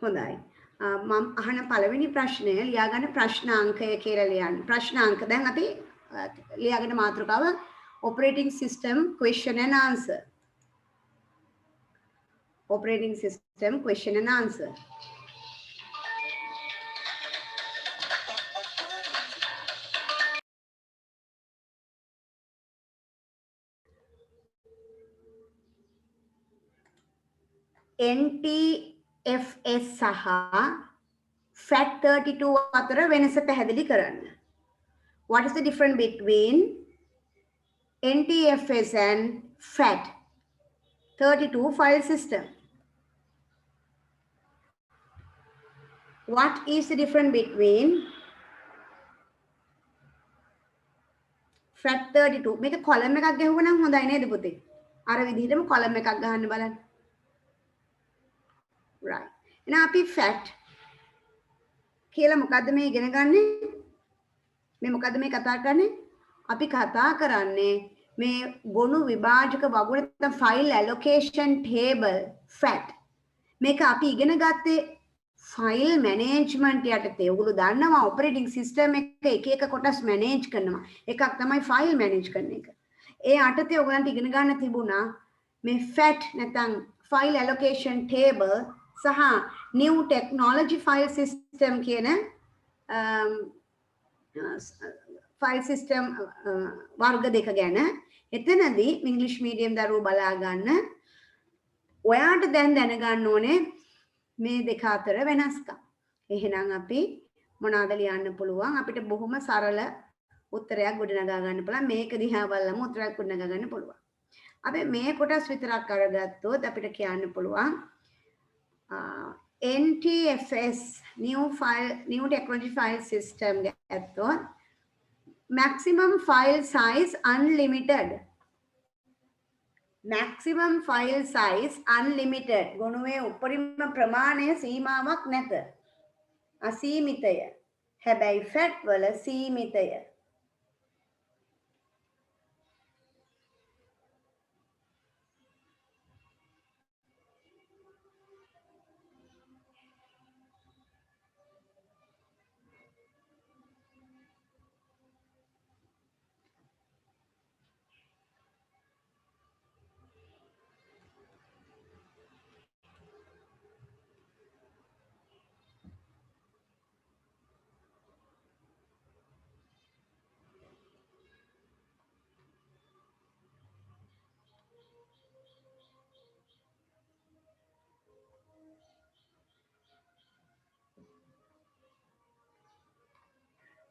හොඳයි. මම අහන පළවෙනි ප්‍රශ්නය ලියා ගන්න ප්‍රශ්නාංකය කියලා ලියන්න. ප්‍රශ්නාංක දැන් අපි ලියාගෙන මාතෘකාව operating system question and answer. Operating system question and answer. NTFS සහ FAT32 අතර වෙනස පැහැදිලි කරන්න. What is the difference between NTFS and FAT32 file system? What is the difference between FAT32? මේක column එකක් ගහුවනම් හොඳයි නේද පුතේ? අර විදිහටම column එකක් ගහන්න බලන්න. Right. එහෙනම් අපි FAT කියලා මොකද්ද මේ ඉගෙන ගන්නෙ? මේ මොකද්ද මේ කතා කරන්නේ? අපි කතා කරන්නේ මේ ගොනු විභාජක වගුරු නැත්නම් file allocation table FAT. මේක අපි ඉගෙන ගත්තේ ෆයිල් මැනේජ්මන්ට් යටතේ. ඔයගොල්ලෝ දන්නවා ඔපරේටිං සිස්ටම් එක එක කොටස් මැනේජ් කරනවා. එකක් තමයි ෆයිල් මැනේජ් කරන එක. ඒ යටතේ ඔයගලන්ට ඉගෙන ගන්න තිබුණා මේ FAT නැත්නම් ෆයිල් ඇලොකේෂන් ටේබල් සහ new technology file system කියන ෆයිල් සිස්ටම් වර්ග දෙක ගැන. එතනදී ඉංග්‍රීසි මීඩියම් දරුවෝ බලා ගන්න. ඔයාට දැන් දැනගන්න ඕනේ මේ දෙක අතර වෙනස්කම්. එහෙනම් අපි මොනවාද ලියන්න පුළුවන්? අපිට බොහොම සරල උත්තරයක් ගොඩනගා ගන්න පුළුවන්. මේක දිහා බලලම උත්තරයක් ගොඩනගා ගන්න පුළුවන්. අපි මේ කොටස් විතරක් අරගත්තොත් අපිට කියන්න පුළුවන් NTFS new technology file system ගත්තොත් maximum file size unlimited. maximum file size unlimited. ගොනුවේ උපරිම ප්‍රමාණය සීමාවක් නැත. අසීමිතය. හැබැයි FAT වල සීමිතය.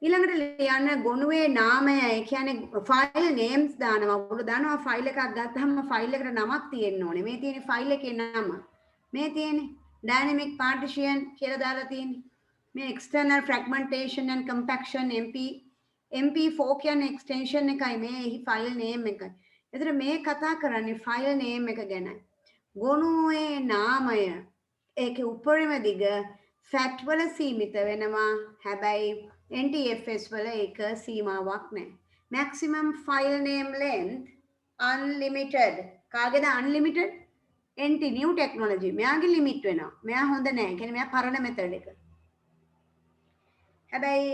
ඊළඟට ලියන්න ගොනුවේ නාමය. ඒ කියන්නේ ෆයිල් නේම්ස් දානවා. ඔයගොල්ලෝ දන්නවා ෆයිල් එකක් ගත්තාම ෆයිල් එකට නමක් තියෙන්න ඕනේ. මේ තියෙන ෆයිල් එකේ නම. මේ තියෙන්නේ dynamic partition කියලා දාලා තියෙන්නේ. මේ external fragmentation and compaction MP4 කියන්නේ extension එකයි. මේ ෆයිල් නේම් එකයි. එතන මේ කතා කරන්නේ ෆයිල් නේම් එක ගැනයි. ගොනුවේ නාමය ඒකේ උපරිම දිග FAT වල සීමිත වෙනවා. හැබැයි NTFS වල ඒක සීමාවක් නැහැ. maximum file name length unlimited. කාගේද unlimited? NT new technology. මෙයාගේ limit වෙනවා. මෙයා හොඳ නැහැ. ඒ කියන්නේ මෙයා පරණ method එක. හැබැයි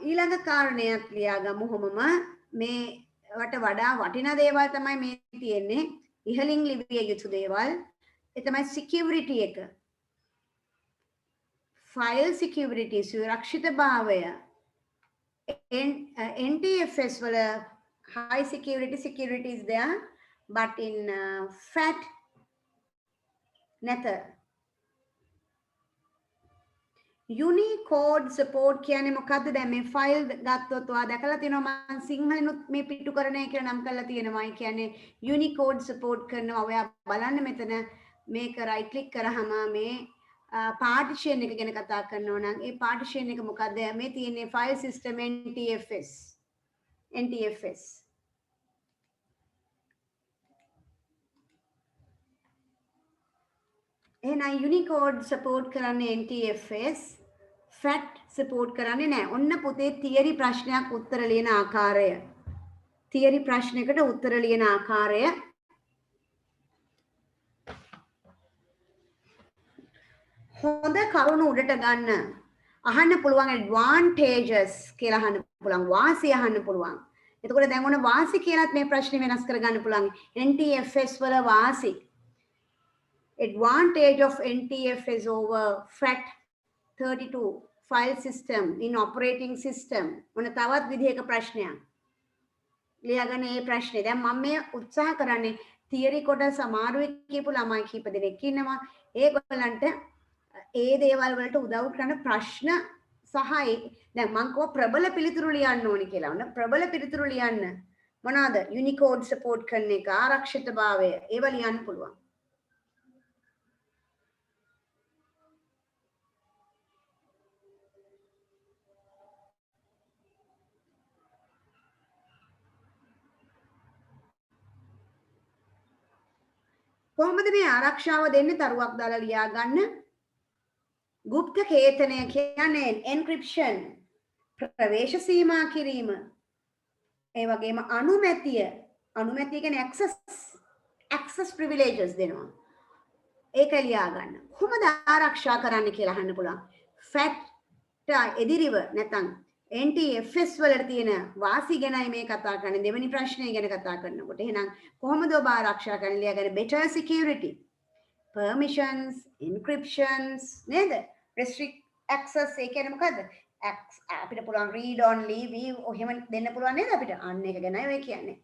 ඊළඟ කාරණයක් ලියාගමු කොහොමම මේවට වඩා වටිනා දේවල් තමයි මේ තියෙන්නේ. ඉහළින් ලිවිය යුතු දේවල්. ඒ තමයි security එක. file security සුරක්ෂිත භාවය. NTFS වල high security is there but in FAT නැත. Unicode support කියන්නේ මොකද්ද? දැන් මේ ෆයිල් ගත්තොත් ඔයා දැකලා තියෙනවා මම සිංහලෙනුත් මේ පිටු කරන්නේ කියලා නම් කරලා තියෙනවා. ඒ කියන්නේ Unicode support කරනවා. ඔයා බලන්න මෙතන මේක right click කරාම මේ partition එක ගැන කතා කරනවා නම් ඒ partition එක මොකද්ද? මේ තියෙන්නේ file system NTFS. එහෙනම් Unicode support කරන්නේ NTFS, FAT support කරන්නේ නැහැ. ඔන්න පුතේ theory ප්‍රශ්නයක් උත්තර ලියන ආකාරය. theory ප්‍රශ්නයකට උත්තර ලියන ආකාරය. හොඳ කරුණු උඩට ගන්න. අහන්න පුළුවන් advantages කියලා අහන්න පුළුවන්. වාසි අහන්න පුළුවන්. එතකොට දැන් ඔන්න වාසි කියලාත් මේ ප්‍රශ්නේ වෙනස් කරගන්න පුළුවන්. NTFS වල වාසි. Advantage of NTFS over FAT32 file system in operating system. ඔන්න තවත් විදිහක ප්‍රශ්නයක්. ලියාගන්න මේ ප්‍රශ්නේ. දැන් මම මේ උත්සාහ කරන්නේ තියරි කොට සමාරුවේ කියපු ළමයි කීප දෙනෙක් ඉන්නවා. ඒගොල්ලන්ට ඒ දේවල් වලට උදව් කරන ප්‍රශ්න සහ දැන් මම කව ප්‍රබල පිළිතුරු ලියන්න ඕනි කියලා. ඔන්න ප්‍රබල පිළිතුරු ලියන්න මොනවාද? යුනිකෝඩ් සපෝට් කරන එක, ආරක්ෂිතභාවය, ඒවා ලියන්න පුළුවන්. කොහොමද මේ ආරක්ෂාව දෙන්නේ? තරුවක් දාලා ලියා ගන්න. গুপ্ත කේතනය කියන්නේ එන්ක්‍රිප්ෂන්, ප්‍රවේශ සීමා කිරීම. ඒ වගේම අනුමැතිය කියන්නේ access privileges දෙනවා. ඒක ලියා ගන්න. කොහොමද ආරක්ෂා කරන්න කියලා අහන්න පුළුවන්. FAT එදිරිව නැත්නම් NTFS වලට තියෙන වාසි ගැනයි මේ කතා කරන්නේ. දෙවෙනි ප්‍රශ්නය ගැන කතා කරනකොට. එහෙනම් කොහොමද ඔබ ආරක්ෂා කරන්න ලියාගන්නේ? better security, permissions, encryptions නේද? restrict access ඒ කියන්නේ මොකද්ද? අපිට පුළුවන් read only, view එහෙම දෙන්න පුළුවන් නේද අපිට? අන්න ඒක ගැනයි ඔය කියන්නේ.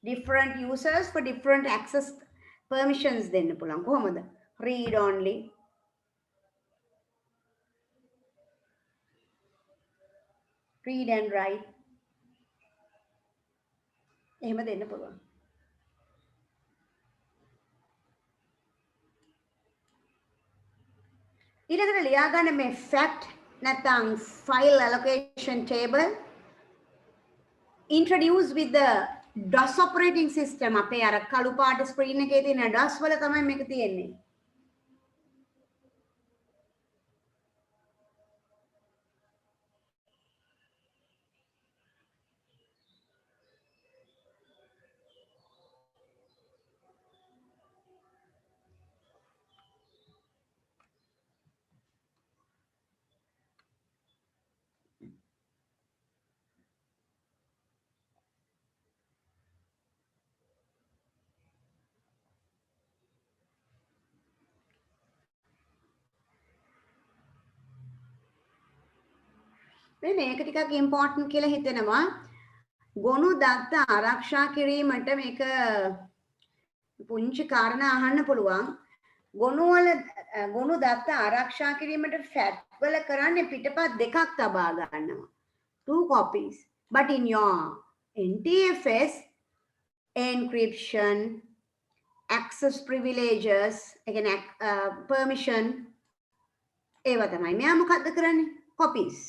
different users for different access permissions දෙන්න පුළුවන්. කොහොමද? read only, read and write එහෙම දෙන්න පුළුවන්. ඊළඟට ලියා ගන්න මේ FAT නැත්නම් file allocation table introduced with the DOS operating system. අපේ අර කළු පාට ස්ක්‍රීන් එකේ තියෙන DOS වල තමයි මේක තියෙන්නේ. මේක ටිකක් ඉම්පෝටන්ට් කියලා හිතෙනවා. ගොනු දත්ත ආරක්ෂා කිරීමට මේක පුංචි කාරණා අහන්න පුළුවන්. ගොනු දත්ත ආරක්ෂා කිරීමට FAT වල කරන්නේ පිටපත් දෙකක් තබා ගන්නවා. 2 copies. But in your NTFS, encryption, access privileges, again permission ඒවා තමයි. මෙයා මොකද්ද කරන්නේ? copies.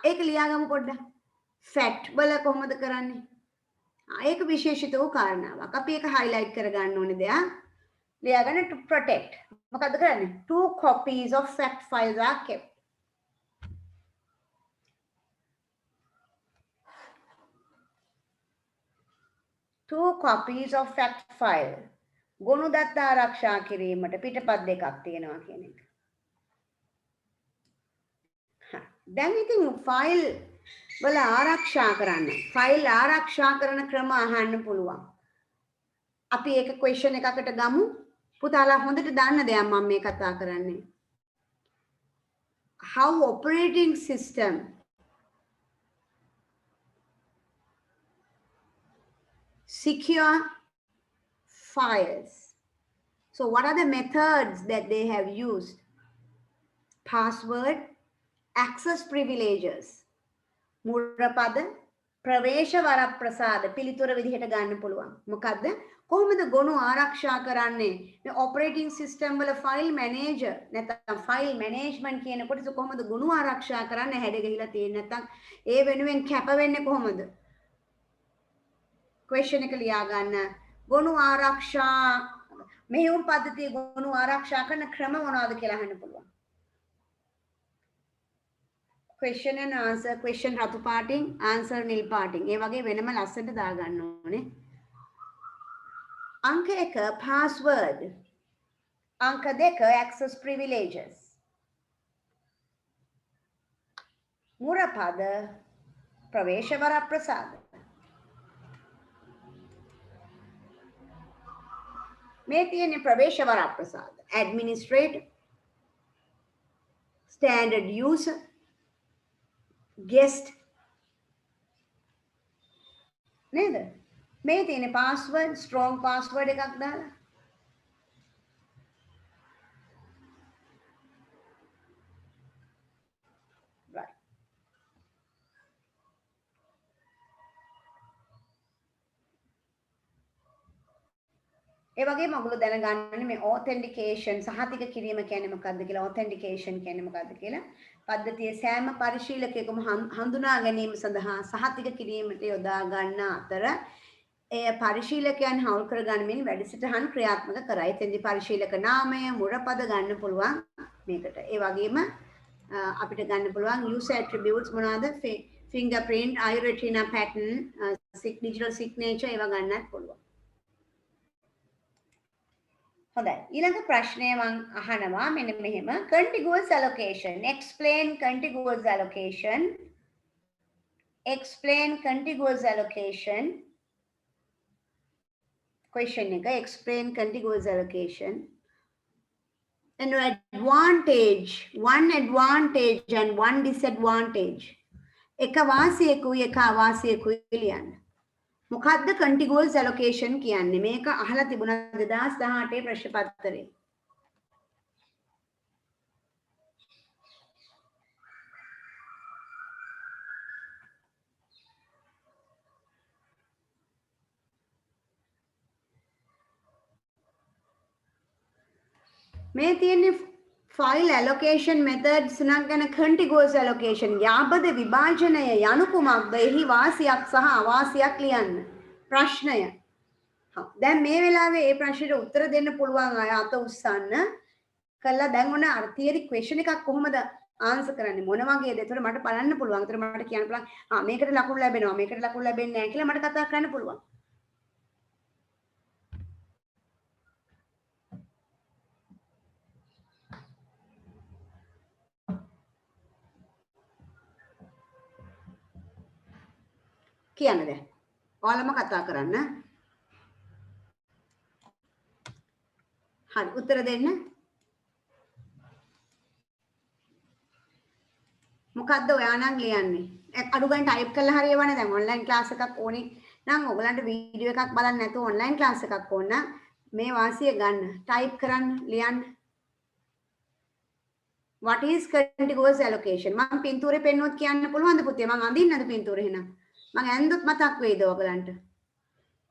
ඒක ලියාගමු පොඩ්ඩක්. FAT වල කොහොමද කරන්නේ? ඒක විශේෂිත වූ කාරණාවක්. අපි ඒක highlight කරගන්න ඕනේ දෙයක්. ලියාගන්න to protect. මොකද්ද කරන්නේ? 2 copies of FAT files are kept. Two copies of FAT file. ගොනු දත්ත ආරක්ෂා කිරීමට පිටපත් දෙකක් තියෙනවා කියන එක. දැන් ඉතින් ෆයිල් වල ආරක්ෂා කරන්න. ෆයිල් ආරක්ෂා කරන ක්‍රම අහන්න පුළුවන්. අපි ඒක ක්වෙස්චන් එකකට ගමු. පුතාලා හොඳට දන්න දෙයක් මම මේ කතා කරන්නේ. How operating system secure files. So what are the methods that they have used? Password, access privileges, මුරපද, ප්‍රවේශ වරප්‍රසාද පිළිතුර විදිහට ගන්න පුළුවන්. මොකද්ද? කොහොමද ගොනු ආරක්ෂා කරන්නේ? මේ ඔපරේටිංగ్ සිස්ටම් වල ෆයිල් මැනේජර් නැත්නම් ෆයිල් මැනේජ්මන්ට් කියන කොටස කොහොමද ගොනු ආරක්ෂා කරන්නේ? හැඩ ගිහිලා තියෙන්නේ නැත්නම් ඒ වෙනුවෙන් කැප වෙන්නේ කොහොමද? ක්වෙස්චන් එක ලියා ගන්න. ගොනු ආරක්ෂා මෙහෙයුම් පද්ධතිය ගොනු ආරක්ෂා කරන ක්‍රම මොනවද කියලා අහන්න පුළුවන්. question and answer, question රතු පාටින්, answer නිල් පාටින්. ඒ වගේ වෙනම ලස්සනට දා ගන්න ඕනේ. අංක 1 password. අංක 2 access privileges. මුරපද ප්‍රවේශ වරප්‍රසාද. මේ තියෙන්නේ ප්‍රවේශ වරප්‍රසාද. administrative, standard user, guest නේද? මේ තියෙන්නේ password, strong password එකක් දාලා. right. ඒ වගේම ඔයගොල්ලෝ දැනගන්න මේ authentication සහතික කිරීම කියන්නේ මොකක්ද කියලා, authentication කියන්නේ මොකක්ද කියලා පද්ධතියේ සෑම පරිශීලකයෙකුම හඳුනා ගැනීම සඳහා සහතික කිරීමට යොදා ගන්න අතර ඒ පරිශීලකයන් හවුල් කර ගන්නමින් වැඩසටහන් ක්‍රියාත්මක කරයි. එතෙන්දී පරිශීලක නාමය, මුරපද ගන්න පුළුවන් මේකට. ඒ වගේම අපිට ගන්න පුළුවන් user attributes මොනවාද? fingerprint, eye retina pattern, digital signature ඒවා ගන්නත් පුළුවන්. හොඳයි. ඊළඟ ප්‍රශ්නය මම අහනවා මෙන්න මෙහෙම. contiguous allocation. Explain contiguous allocation. Explain contiguous allocation. Question එක explain contiguous allocation. And one advantage and one disadvantage. එක වාසියකුයි එක අවාසියකුයි ලියන්න. මොකද්ද contiguous allocation කියන්නේ? මේක අහලා තිබුණා 2018 ප්‍රශ්න පත්‍රයේ. මේ තියෙන්නේ file allocation methods නක් ගැන contiguous allocation යාබද විභාජනය යනු කුමක්ද? එහි වාසියක් සහ අවාසියක් ලියන්න. ප්‍රශ්නය. දැන් මේ වෙලාවේ මේ ප්‍රශ්නෙට උත්තර දෙන්න පුළුවන් අය අත උස්සන්න. කළා දැන් ඔන්න අර theory question එකක් කොහොමද ආන්සර් කරන්නේ? මොන වගේද? ඒතර මට බලන්න පුළුවන්. ඒතර මට කියන්න පුළුවන් මේකට ලකුණු ලැබෙනවා, මේකට ලකුණු ලැබෙන්නේ නැහැ කියලා මට කතා කරන්න පුළුවන්. කියන්න දැන්. ඔයාලම කතා කරන්න. හරි උත්තර දෙන්න. මොකද්ද ඔයා නම් ලියන්නේ? අඩු ගන්න ටයිප් කරලා හරියවන්නේ දැන් ඔන්ලයින් ක්ලාස් එකක් ඕනේ නම් ඔයගලන්ට වීඩියෝ එකක් බලන්න නැතුව ඔන්ලයින් ක්ලාස් එකක් ඕන නම් මේ වාසිය ගන්න. ටයිප් කරන්න ලියන්න. What is contiguous allocation? මම පින්තූරේ පෙන්නුවොත් කියන්න පුළුවන්ද පුතේ? මම අඳින්නද පින්තූරේ එහෙනම්? මම ඇඳුත් මතක් වේද ඔයගලන්ට?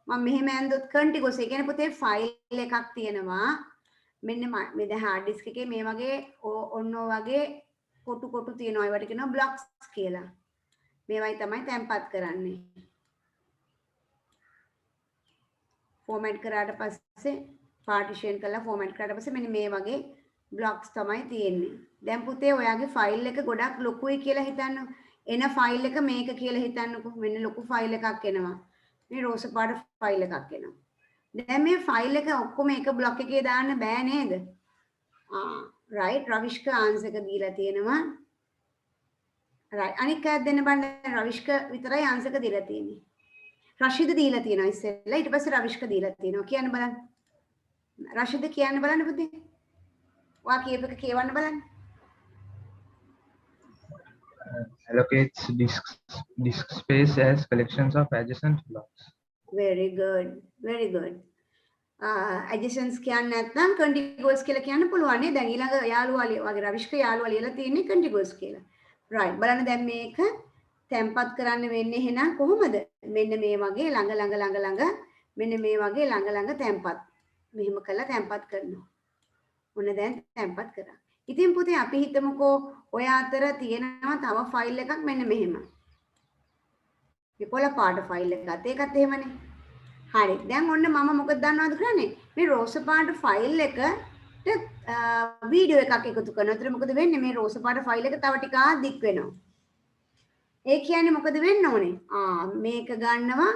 මම මෙහෙම ඇඳුත් contiguous. ඒ කියන්නේ පුතේ ෆයිල් එකක් තියෙනවා. මෙන්න මේ දැන් hard disk එකේ මේ වගේ ඔන්න වගේ කොටු කොටු තියෙනවා. ඒවට කියනවා blocks කියලා. මේවයි තමයි තැම්පත් කරන්නේ. format කරාට පස්සේ partition කරලා format කරාට පස්සේ මෙන්න මේ වගේ blocks තමයි තියෙන්නේ. දැන් පුතේ ඔයාගේ ෆයිල් එක ගොඩක් ලොකුයි කියලා හිතන්න. එන ෆයිල් එක මේක කියලා හිතන්නකෝ. මෙන්න ලොකු ෆයිල් එකක් එනවා. මේ රෝස පාට ෆයිල් එකක් එනවා. දැන් මේ ෆයිල් එක ඔක්කොම එක බ්ලොක් එකේ දාන්න බෑ නේද? right රවිෂ්ක ආන්සර් එක දීලා තියෙනවා. right අනික අය දෙන්න බලන්න රවිෂ්ක විතරයි ආන්සර් එක දීලා තියෙන්නේ. රෂිද දීලා තියෙනවා ඉස්සෙල්ලා. ඊට පස්සේ රවිෂ්ක දීලා තියෙනවා. කියන්න බලන්න. රෂිද කියන්න බලන්න පුතේ. ඔයා කියප එක කියවන්න බලන්න. Allocates disk space as collections of adjacent blocks. Very good. Very good. Adjacents කියන්නේ නැත්නම් contiguous කියලා කියන්න පුළුවන් නේ. දැන් ඊළඟ යාළුවා වගේ රවිෂ්ක යාළුවා ලියලා තියෙන්නේ contiguous කියලා. right බලන්න දැන් මේක තැම්පත් කරන්න වෙන්නේ එහෙනම් කොහොමද? මෙන්න මේ වගේ ළඟ මෙන්න මේ වගේ ළඟ තැම්පත්. මෙහෙම කරලා තැම්පත් කරනවා. ඔන්න දැන් තැම්පත් කරා. ඉතින් පුතේ අපි හිතමුකෝ ඔය අතර තියෙනවා තව ෆයිල් එකක් මෙන්න මෙහෙම. මේ කොළ පාට ෆයිල් එකත් ඒකත් එහෙමනේ. හරි. දැන් ඔන්න මම මොකද දන්නවද කරන්නේ? මේ රෝස පාට ෆයිල් එකට වීඩියෝ එකක් එකතු කරනවා. ඒතර මොකද වෙන්නේ? මේ රෝස පාට ෆයිල් එක තව ටිකක් දික් වෙනවා. ඒ කියන්නේ මොකද වෙන්න ඕනේ? මේක ගන්නවා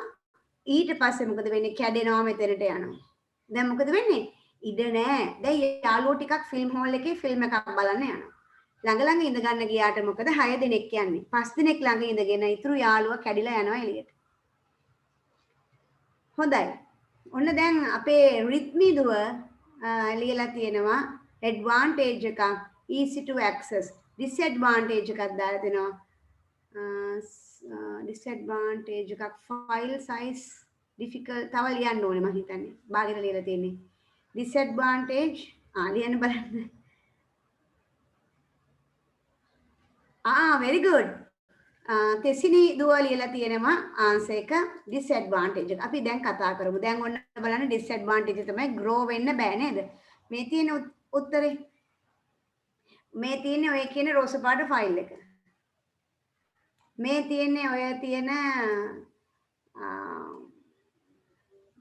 ඊට පස්සේ මොකද වෙන්නේ? කැඩෙනවා මෙතනට යනවා. දැන් මොකද වෙන්නේ? ඉඩ නෑ. දැන් යාළුවෝ ටිකක් ෆිල්ම් හෝල් එකේ ෆිල්ම් එකක් බලන්න යනවා. ළඟ ළඟ ඉඳ ගන්න ගියාට මොකද 6 දිනක් යන්නේ. 5 දිනක් ළඟ ඉඳගෙන ඉතුරු යාළුවා කැඩිලා යනවා එළියට. හොඳයි. ඔන්න දැන් අපේ රිද්මි දුව ලියලා තියෙනවා advantage එකක් easy to access disadvantage එකක් දාලා දෙනවා. disadvantage එකක් file size difficult තව ලියන්න ඕනේ මම හිතන්නේ. බාගෙට ලියලා තියෙන්නේ. disadvantage ලියන්න බලන්න. very good. තෙසිනි දුව ලියලා තියෙනවා ආන්සර් එක disadvantage එක. අපි දැන් කතා කරමු. දැන් ඔන්න බලන්න disadvantage තමයි grow වෙන්න බෑ නේද? මේ තියෙන උත්තරේ. මේ තියෙන්නේ ඔය කියන රෝස පාට ෆයිල් එක. මේ තියෙන්නේ ඔය තියෙන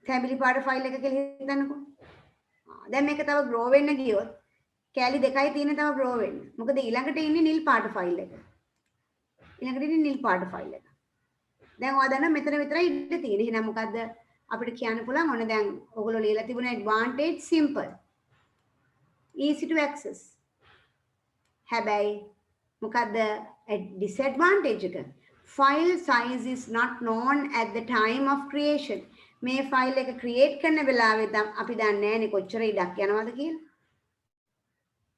තැඹිලි පාට ෆයිල් එක කියලා හිතන්නකෝ. දැන් මේක තව grow වෙන්න ගියොත් කැලි දෙකයි තියෙන තව grow වෙන්න. මොකද ඊළඟට ඉන්නේ නිල් පාට ෆයිල් එක. ඊළඟට ඉන්නේ නිල් පාට ෆයිල් එක. දැන් ඔයා දන්නා මෙතන විතරයි ඉන්න තියෙන්නේ. එහෙනම් මොකද්ද අපිට කියන්න පුළුවන්? ඔන්න දැන් ඔයගොල්ලෝ ලියලා තිබුණ advantage simple. easy to access. හැබැයි මොකද්ද disadvantage එක? File size is not known at the time of creation. මේ ෆයිල් එක ක්‍රියේට් කරන වෙලාවේ අපි දන්නේ නැහැනේ කොච්චර ඉඩක් යනවද කියලා.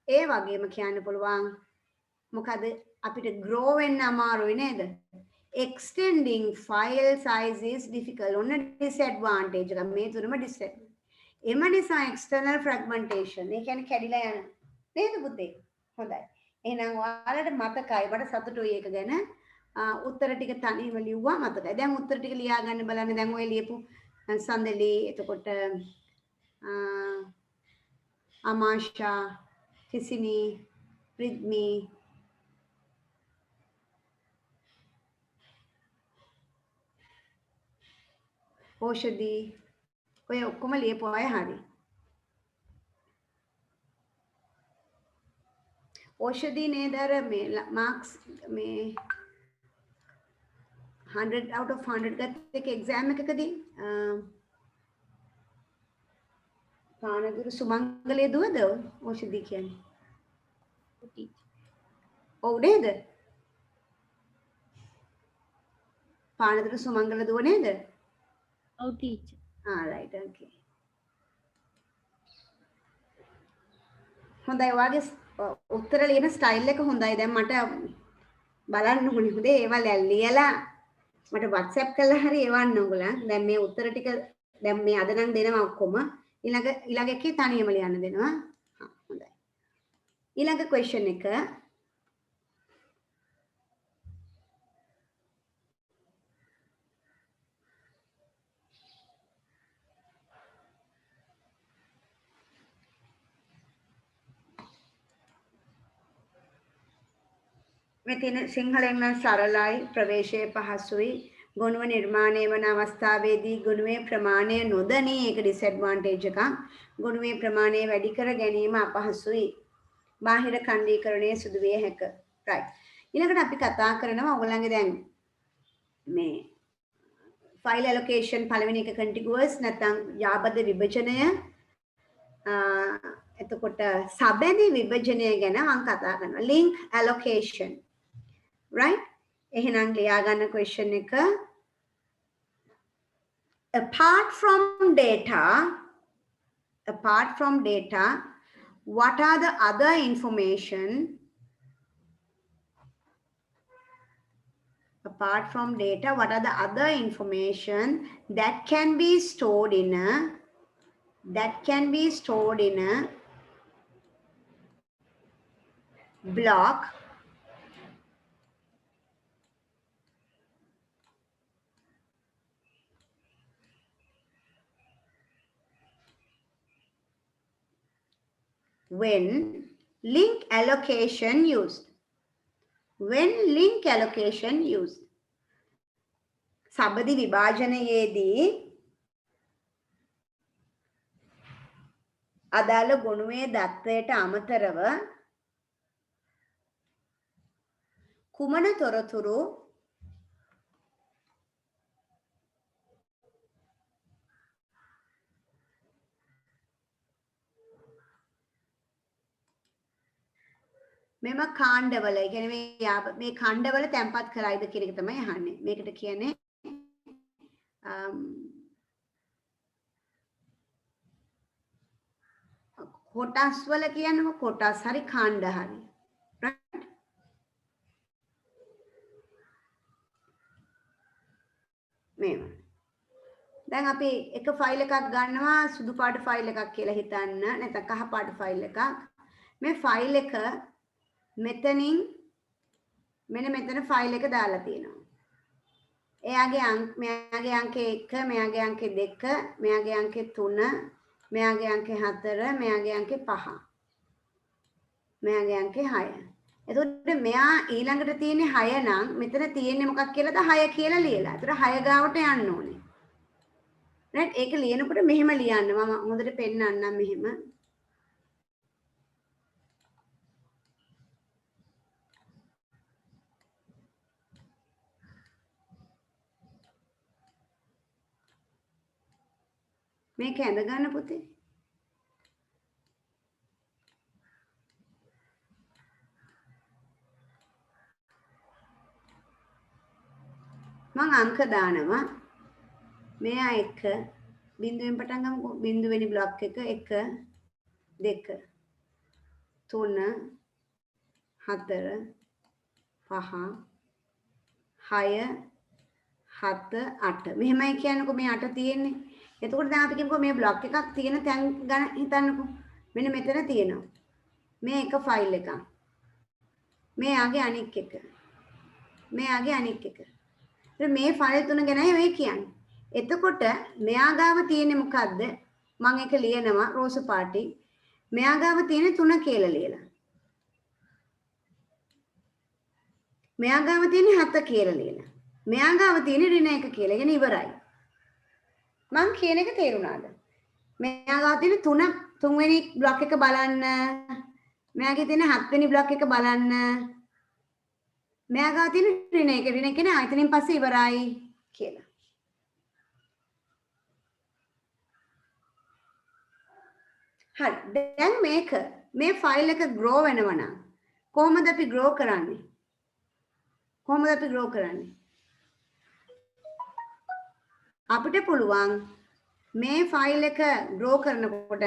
ඒ වගේම කියන්න පුළුවන් මොකද අපිට grow වෙන්න අමාරුයි නේද? Extending file size is difficult. ඔන්න disadvantage එක. මේ තුනම disadvantage. එම නිසා external fragmentation. ඒ කියන්නේ කැඩිලා යන නේද පුතේ? හොඳයි. එහෙනම් ඔයාලට මතකයි මට සතුටුයි ඒක ගැන. උත්තර ටික තනියම ලිව්වා මතකයි. දැන් උත්තර ටික ලියා ගන්න බලන්න. දැන් ඔය ලියපු සඳලි එතකොට අමාෂා තිසිනි රිද්මි ඕෂධි ඔය ඔක්කොම ලියපු අය හරි. ඕෂධි නේද අර මේ මාක්ස් මේ 100 out of 100 ගත්ත එක එක්සෑම් එකකදී පානදුරු සුමංගලයේ දුවද ඕෂධි කියන්නේ? ඔව් නේද? පානදුරු සුමංගල දුව නේද? ඔව් ටීචර්. right okay. හොඳයි ඔයාගේ උත්තර ලියන ස්ටයිල් එක හොඳයි. දැන් මට බලන්න ඕනේ. හොඳේ ඒවා ලියලා මට WhatsApp කරලා හරි එවන්න ඕගොල්ලන්. දැන් මේ උත්තර ටික දැන් මේ අද නම් දෙනවා ඔක්කොම. ඊළඟ එකේ තනියම ලියන්න දෙනවා. හොඳයි. ඊළඟ question එක මේ තියෙන සිංහලෙන් නම් සරලයි ප්‍රවේශයේ පහසුයි ගුණව නිර්මාණය වන අවස්ථාවේදී ගුණවේ ප්‍රමාණය නොදැනී ඒක ඩිස්ඇඩ්වාන්ටේජ් එකක්. ගුණවේ ප්‍රමාණය වැඩි කර ගැනීම අපහසුයි. බාහිර ඛණ්ඩීකරණයේ සිදු විය හැක. right. ඊළඟට අපි කතා කරනවා ඔයගොල්ලන්ගේ දැන් මේ ෆයිල් ඇලොකේෂන් පළවෙනි එක contiguous නැත්නම් යාබද විභජනය එතකොට සබැඳි විභජනය ගැන මම කතා කරනවා. link allocation. right. එහෙනම් ලියා ගන්න question එක apart from data what are the other information that can be stored in a block when link allocation used. සබඳි විභාජනයේදී අදාළ ගුණයේ දත්තයට අමතරව කුමන තොරතුරු මෙම කාණ්ඩවල කියන්නේ මේ ඛණ්ඩවල තැම්පත් කරයිද කියන එක තමයි අහන්නේ. මේකට කියන්නේ කොටස් වල කියන්නකො කොටස් හරි ඛණ්ඩ හරි. right? මේව. දැන් අපි එක ෆයිල් එකක් ගන්නවා සුදු පාට ෆයිල් එකක් කියලා හිතන්න නැත්නම් කහ පාට ෆයිල් එකක්. මේ ෆයිල් එක මෙතනින් මෙන්න මෙතන ෆයිල් එක දාලා තියෙනවා. මෙයාගේ අංකය 1, මෙයාගේ අංකය 2, මෙයාගේ අංකය 3, මෙයාගේ අංකය 4, මෙයාගේ අංකය 5. මෙයාගේ අංකය 6. එතකොට මෙයා ඊළඟට තියෙන්නේ 6 නම් මෙතන තියෙන්නේ මොකක් කියලාද 6 කියලා ලියලා. ඒතර 6 ගාවට යන්න ඕනේ. right? ඒක ලියනකොට මෙහෙම ලියන්න. මම හොඳට පෙන්නන්නම් මෙහෙම. මේක ඇඳ ගන්න පුතේ. මම අංක දානවා. මෙයා 1 බිඳුවෙන් පටන් ගමු. බිඳුවෙනි බ්ලොක් එක 1 2 3 4 5 6 7 8 මෙහෙමයි කියන්නකෝ මේ 8 තියෙන්නේ. එතකොට දැන් අපි කියමුකෝ මේ බ්ලොක් එකක් තියෙන තැන් ගන්න හිතන්නකෝ. මෙන්න මෙතන තියෙනවා. මේ එක ෆයිල් එකක්. මෙයාගේ අනික් එක. මෙයාගේ අනික් එක. මේ ෆයිල් තුන ගැනයි ඔය කියන්නේ. එතකොට මෙයා ගාව තියෙන්නේ මොකද්ද? මම ඒක ලියනවා රෝස පාටි. මෙයා ගාව තියෙන්නේ 3 කියලා ලියලා. මෙයා ගාව තියෙන්නේ 7 කියලා ලියලා. මෙයා ගාව තියෙන්නේ ඍණ 1 කියලා. يعني ඉවරයි. මං කියන එක තේරුණාද? මෙයා ගාව තියෙන 3 වෙනි බ්ලොක් එක බලන්න. මෙයාගේ තියෙන 7 වෙනි බ්ලොක් එක බලන්න. මෙයා ගාව තියෙන ඍණ 1 කියන්නේ ආයතනෙන් පස්සේ ඉවරයි කියලා. හරි. දැන් මේ ෆයිල් එක grow වෙනවා නම් කොහොමද අපි grow කරන්නේ? අපිට පුළුවන් මේ ෆයිල් එක grow කරනකොට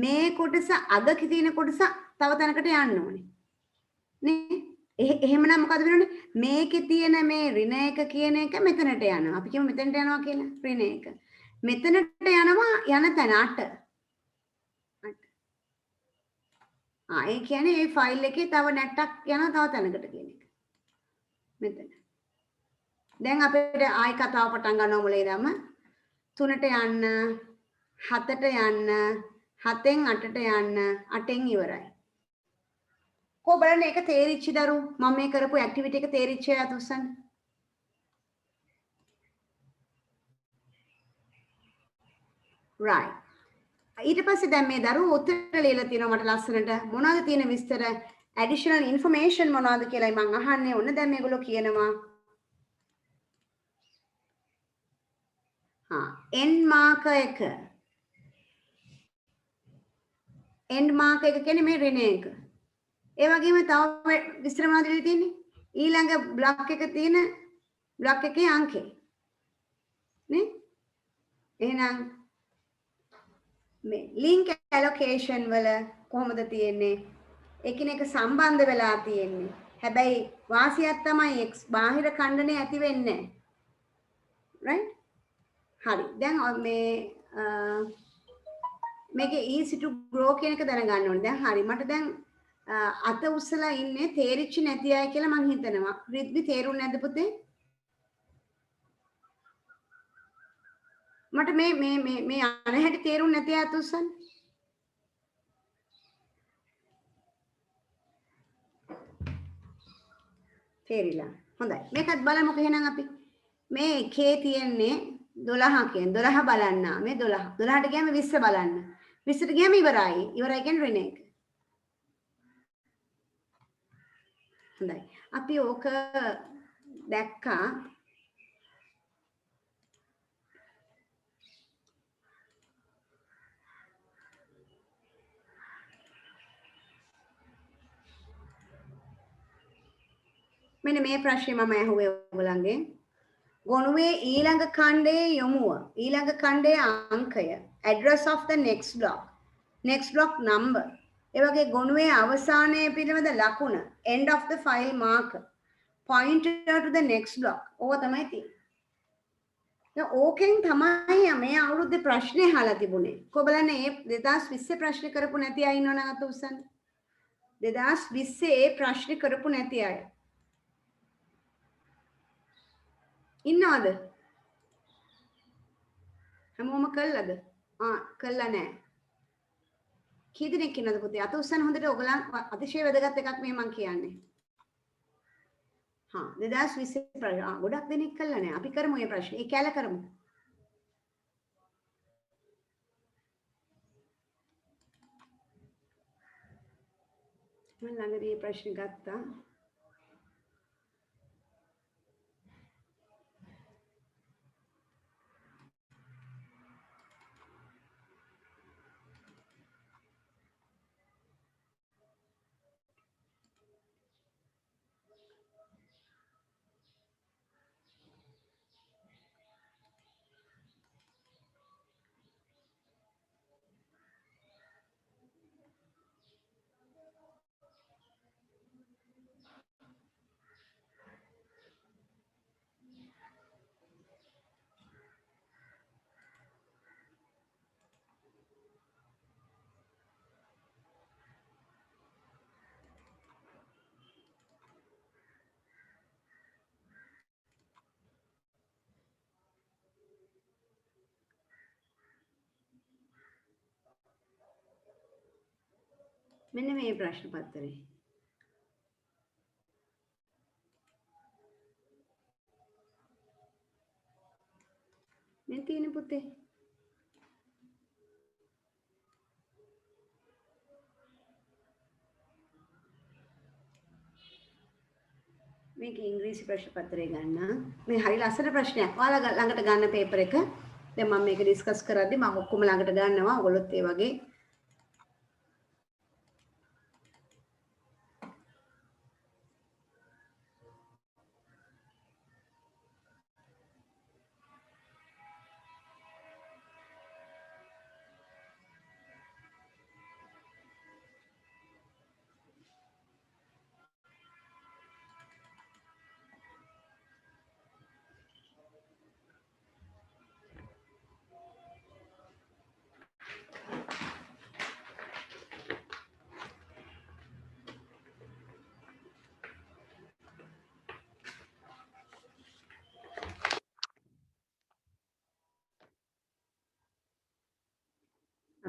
මේ කොටස අග තියෙන කොටස තව තැනකට යන්න ඕනේ. නේ? එහෙමනම් මොකද වෙන්නේ? මේකේ තියෙන මේ ඍණ 1 කියන එක මෙතනට යනවා. අපි කියමු මෙතනට යනවා කියලා. ඍණ 1. මෙතනට යනවා යන තැන 8. ඒ කියන්නේ මේ ෆයිල් එකේ තව නැට්ටක් යනවා තව තැනකට කියන එක. මෙතන. දැන් අපිට ආයි කතාව පටන් ගන්නවා මුලින් ඉඳන්ම 3ට යන්න 7ට යන්න 7න් 8ට යන්න 8න් ඉවරයි. කො බලන්න ඒක තේරිච්ච දරු මම මේ කරපු ඇක්ටිවිටි එක තේරිච්ච අය අතුස්සන්න. right. ඊට පස්සේ දැන් මේ දරුවෝ උත්තර ලියලා තියෙනවා මට ලස්සනට මොනවද තියෙන විස්තර additional information මොනවද කියලායි මම අහන්නේ. ඔන්න දැන් මේගොල්ලෝ කියනවා end marker එක කියන්නේ මේ ඍණ 1. ඒ වගේම තව විස්තර මොනවද තියෙන්නේ? ඊළඟ බ්ලොක් එක තියෙන බ්ලොක් එකේ අංකය. නේ? එහෙනම් මේ link allocation වල කොහොමද තියෙන්නේ? එකිනෙක සම්බන්ධ වෙලා තියෙන්නේ. හැබැයි වාසියක් තමයි x බාහිර ඛණ්ඩනේ ඇති වෙන්නේ නැහැ. right? හරි. දැන් මේකේ easy to grow කියන එක දැනගන්න ඕනේ. දැන් හරි. මට දැන් අත උස්සලා ඉන්නේ තේරිච්ච නැති අය කියලා මං හිතනවා. රිද්දි තේරුන්නේ නැද්ද පුතේ? මට මේ අන හැටි තේරුන්නේ නැති අය අත උස්සන්න. තේරිලා. හොඳයි. මේකත් බලමුකෝ එහෙනම් අපි. මේ එකේ තියෙන්නේ 12 කියන 12 බලන්න. මේ 12. 12ට ගියාම 20 බලන්න. 20ට ගියාම ඉවරයි. ඉවරයි කියන්නේ ඍණ 1. හොඳයි. අපි ඕක දැක්කා. මෙන්න මේ ප්‍රශ්නේ මම ඇහුවේ ඔයගොල්ලන්ගෙන්. ගොනුවේ ඊළඟ ඛණ්ඩයේ යොමුව ඊළඟ ඛණ්ඩයේ අංකය address of the next block number ඒ වගේ ගොනුවේ අවසානයේ පිළිබඳ ලකුණ end of the file marker pointer to the next block ඕවා තමයි තියෙන්නේ. දැන් ඕකෙන් තමයි මේ අවුරුද්දේ ප්‍රශ්නේ අහලා තිබුණේ. කොබලන්නේ මේ 2020 ප්‍රශ්න කරපු නැති අය ඉන්නවනම් අත උස්සන්න. 2020 ප්‍රශ්න කරපු නැති අය ඉන්නවද? හැමෝම කළාද? කළා නෑ. කී දෙනෙක් ඉන්නවද පුතේ? අත උස්සන්න හොඳට. ඔයගලන් අතිශය වැදගත් එකක් මේ මම කියන්නේ. 2020 ප්‍රශ්න ගොඩක් දෙනෙක් කළා නෑ. අපි කරමු මේ ප්‍රශ්නේ. ඒ කැල කරමු. මම ළඟදී මේ ප්‍රශ්න ගත්තා. මෙන්න මේ ප්‍රශ්න පත්‍රේ. මේ තියෙන පුතේ. මේක ඉංග්‍රීසි ප්‍රශ්න පත්‍රය ගන්න. මේ හරි ලස්සන ප්‍රශ්නයක්. ඔයාලා ළඟට ගන්න පේපර් එක. දැන් මම මේක ඩිස්කස් කරද්දි මම ඔක්කොම ළඟට ගන්නවා. ඔයගොල්ලොත් ඒ වගේ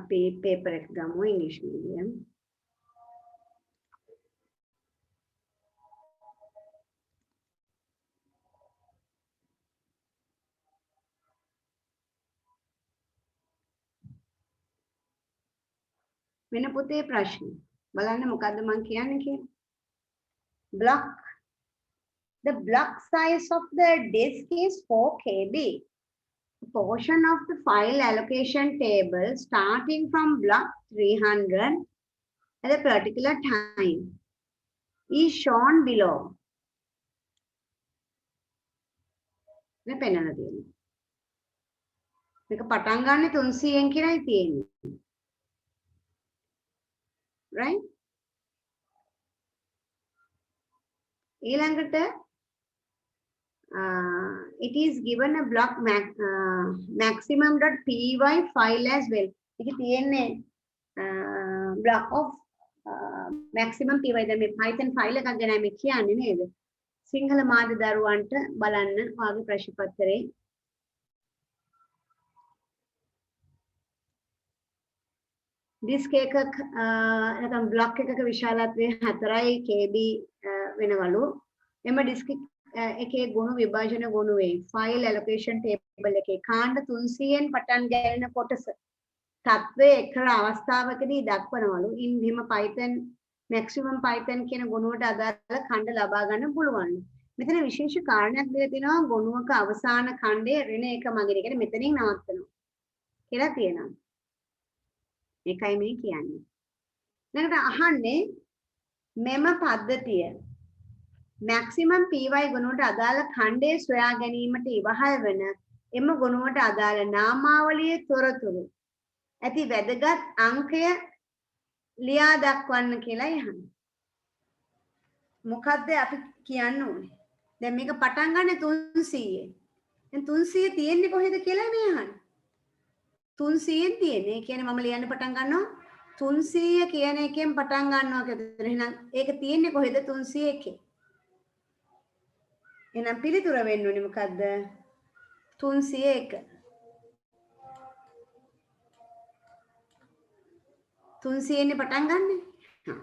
අපි පේපර් එක ගමු ඉංග්‍රීසි මීඩියම්. වෙන පුතේ ප්‍රශ්න බලන්න මොකද්ද මම කියන්නේ කියලා. The block size of the disk is 4 KB. A portion of the file allocation table starting from block 300 at a particular time is shown below. මේ පෙන්නලා තියෙනවා. මේක පටන් ගන්න 300න් කියලායි තියෙන්නේ. Right? ඊළඟට it is given a block maximum.py file as well. ඒක තියෙන්නේ block of maximum py. දැන් මේ Python file එකක් ගැන මේ කියන්නේ නේද? සිංහල මාධ්‍ය දරුවන්ට බලන්න වාගේ ප්‍රශ්න පත්‍රේ disk එකක නැත්නම් block එකක විශාලත්වය 4 KB වෙනවලු. එම disk එකේ ගුණ විභාජන ගුණ වේ. file allocation table එකේ කාණ්ඩ 300න් පටන් ගැනෙන කොටස තත්වයේ එක්තරා අවස්ථාවකදී දක්වනවලු. ඉන් හිම Python maximum Python කියන ගුණයට අදාළ ඛණ්ඩ ලබා ගන්න පුළුවන්. මෙතන විශේෂ කාරණයක් දෙලා තිනවා ගුණක අවසාන ඛණ්ඩයේ ඍණ එක මගින්. ඒ කියන්නේ මෙතනින් නවත්තනවා කියලා තියෙනවා. ඒකයි මේ කියන්නේ. ඊළඟට අහන්නේ මෙම පද්ධතිය මැක්සිමම් py ගුණයට අදාළ ඛණ්ඩය සොයා ගැනීමට ඉවහල් වන එම ගුණයට අදාළ නාමාවලියේ තොරතුරු ඇති වැදගත් අංකය ලියා දක්වන්න කියලා යහන්නේ. මොකද්ද අපි කියන්න ඕනේ? දැන් මේක පටන් ගන්න 300. දැන් 300 තියෙන්නේ කොහෙද කියලා මේ අහන්නේ. 300න් තියෙන්නේ. ඒ කියන්නේ මම ලියන්න පටන් ගන්නවා 300 කියන එකෙන් පටන් ගන්නවා කියලා. එහෙනම් ඒක තියෙන්නේ කොහෙද 301? එහෙනම් පිළිතුර වෙන්න ඕනේ මොකද්ද? 301. 300 නේ පටන් ගන්නෙ. හා.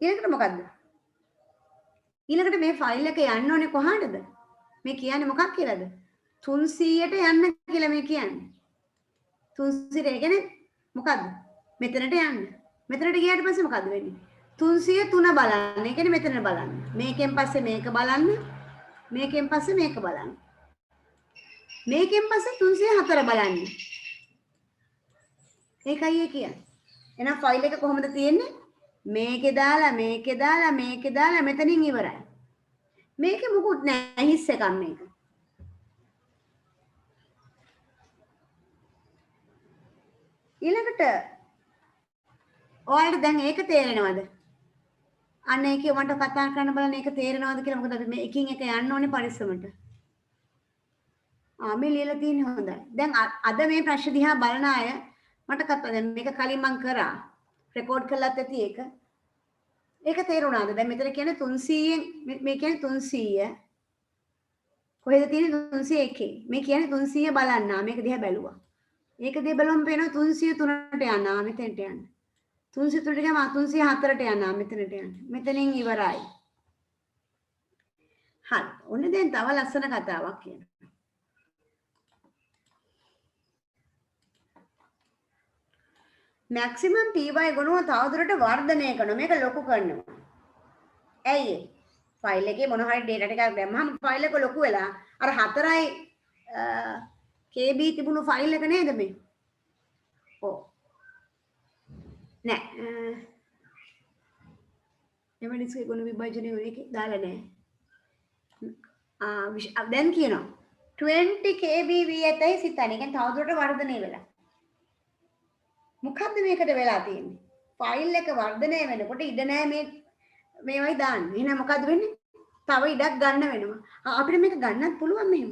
ඊළඟට මොකද්ද? ඊළඟට මේ ෆයිල් එක යන්න ඕනේ කොහාටද? මේ කියන්නේ මොකක් කියලාද? 300ට යන්න කියලා මේ කියන්නේ. 300 ඒ කියන්නේ මොකද්ද? මෙතනට යන්න. මෙතනට ගියාට පස්සේ මොකද්ද වෙන්නේ? 303 බලන්න. ඒ කියන්නේ මෙතන බලන්න. මේකෙන් පස්සේ මේක බලන්න. මේකෙන් පස්සේ මේක බලන්න. මේකෙන් පස්සේ 304 බලන්න. ඒකයි ඒ කියන්නේ. එහෙනම් ෆයිල් එක කොහොමද තියෙන්නේ? මේකේ දාලා මෙතනින් ඉවරයි. මේකේ මුකුත් නැහැ හිස් එකක් මේක. ඊළඟට ඔයාලට දැන් ඒක තේරෙනවද? අන්න ඒකේ මට කතා කරන්න බලන්න ඒක තේරෙනවද කියලා. මොකද අපි මේ එකින් එක යන්න ඕනේ පරිස්සමට. මේ ලියලා තියෙන්නේ හොඳයි. දැන් අද මේ ප්‍රශ්න දිහා බලන අය මට කතා දැන් මේක කලින් මම කරා. රෙකෝඩ් කරලාත් ඇති ඒක. ඒක තේරුණාද? දැන් මෙතන කියන්නේ 300න් මේ කියන්නේ 300. කොහෙද තියෙන්නේ 301? මේ කියන්නේ 300 බලන්න. මේක දිහා බැලුවා. ඒක දිහා බලුවම පේනවා 303ට යනවා මෙතෙන්ට යන්න. 303ට ගියාම 304ට යනවා මෙතනට යන්න. මෙතනින් ඉවරයි. හරි. ඔන්න දැන් තව ලස්සන කතාවක් කියනවා. මැක්සිමම් py ගුණය තවදුරට වර්ධනය කරනවා. මේක ලොකු කරනවා. ඇයි ඒ? ෆයිල් එකේ මොන හරි data ටිකක් දැම්මම ෆයිල් එක ලොකු වෙලා අර 4යි KB තිබුණු ෆයිල් එක නේද මේ? ඔව්. නෑ. එම ඩිස්ක් ගුණ විභජනය වෙන්නේ දාලා නෑ. දැන් කියනවා 20 KB V8යි සිතන්නේ. කියන්නේ තවදුරට වර්ධනය වෙලා. මොකද්ද මේකට වෙලා තියෙන්නේ? ෆයිල් එක වර්ධනය වෙනකොට ඉඩ නෑ මේවයි දාන්න. එහෙනම් මොකද්ද වෙන්නේ? තව ඉඩක් ගන්න වෙනවා. අපිට මේක ගන්නත් පුළුවන් මෙහෙම.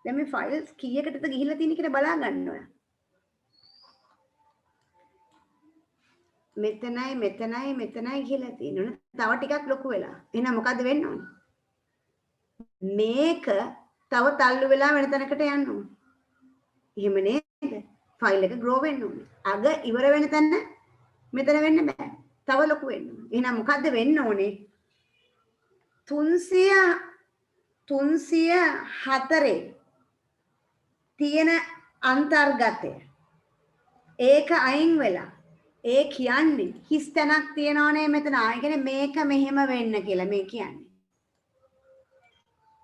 දැන් මේ ෆයිල්ස් කීයකටද ගිහිල්ලා තියෙන්නේ කියලා බලා ගන්න ඕන. මෙතනයි කියලා තියෙනවා. තව ටිකක් ලොකු වෙලා. එහෙනම් මොකද්ද වෙන්න ඕනේ? මේක තව තල්ලු වෙලා වෙන තැනකට යන්න ඕනේ. එහෙම නේද? ෆයිල් එක grow වෙන්න ඕනේ. අග ඉවර වෙන තැන මෙතන වෙන්න බෑ. තව ලොකු වෙන්න ඕනේ. එහෙනම් මොකද්ද වෙන්න ඕනේ? 304 තියෙන අන්තර්ගතය. ඒක අයින් වෙලා. ඒ කියන්නේ හිස් තැනක් තියනවනේ මෙතන. ඒ කියන්නේ මේක මෙහෙම වෙන්න කියලා මේ කියන්නේ.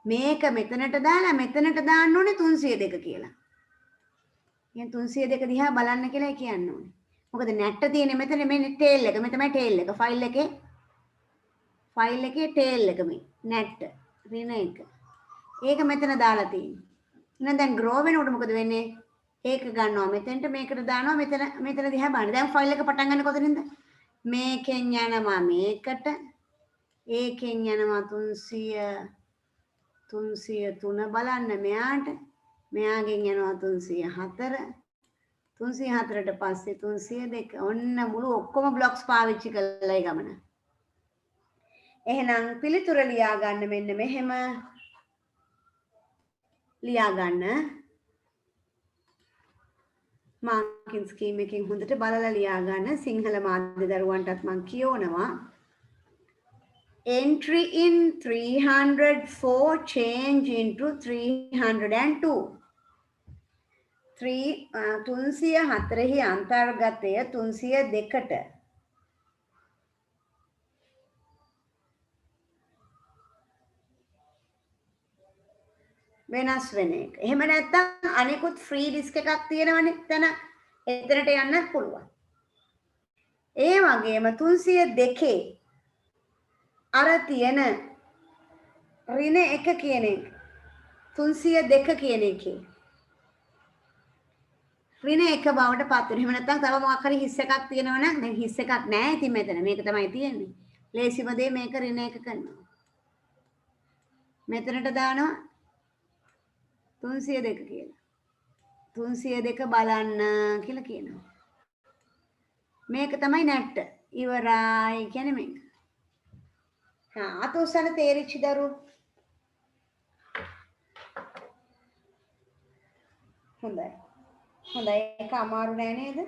මේක මෙතනට දාලා මෙතනට දාන්න ඕනේ 302 කියලා. කියන්නේ 302 දිහා බලන්න කියලා කියන්න ඕනේ. මොකද නැට්ට තියෙන්නේ මෙතන මේ ටේල් එක. මේ තමයි ටේල් එක. ෆයිල් එකේ ටේල් එක මේ. නැට්ට රින එක. ඒක මෙතන දාලා තියෙන්නේ. එහෙනම් දැන් grow වෙනකොට මොකද වෙන්නේ? ඒක ගන්නවා මෙතෙන්ට මේකට දානවා මෙතන දිහා බලන්න. දැන් ෆයිල් එක පටන් ගන්න කොතනින්ද? මේකෙන් යනවා මේකට. ඒකෙන් යනවා 303 බලන්න මෙයාට. මෙයාගෙන් යනවා 304. 304ට පස්සේ 302. ඔන්න මුළු ඔක්කොම බ්ලොක්ස් පාවිච්චි කළායි ගමන. එහෙනම් පිළිතුර ලියා ගන්න මෙන්න මෙහෙම ලියා ගන්න. මාකින් ස්කීම් එකෙන් හොඳට බලලා ලියා ගන්න. සිංහල මාධ්‍ය දරුවන්ටත් මම කියවනවා. Entry in 304 change into 302. 304 අන්තර්ගතය 302ට වෙනස් වෙන එක. එහෙම නැත්නම් අනිකුත් ෆ්‍රී ඩිස්ක් එකක් තියෙනවනේ එතන. එතනට යන්නත් පුළුවන්. ඒ වගේම 302 අර තියෙන ඍණ 1 කියන එක 302 කියන එකේ ඍණ 1 බවට පත් වෙනවා. එහෙම නැත්නම් තව මොකක් හරි හිස් එකක් තියෙනවා නම් දැන් හිස් එකක් නැහැ ඉතින් මෙතන. මේක තමයි තියෙන්නේ. ලේසිම දේ මේක ඍණ 1 කරනවා. මෙතනට දානවා 302 කියලා. 302 බලන්න කියලා කියනවා. මේක තමයි නැට්ට. ඉවරයි කියන්නේ මේක. අත උස්සන තේරිච්ච දරුවෝ. හොඳයි. හොඳයි ඒක අමාරු නෑ නේද?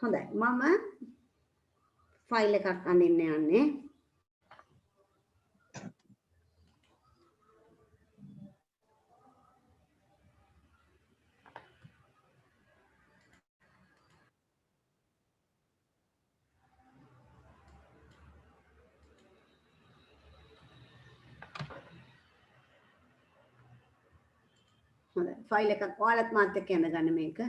හොඳයි. මම ෆයිල් එකක් අඳින්න යන්නේ. හොඳයි. ෆයිල් එකක් ඔයාලත් මාත් එක්ක යන්න මේක.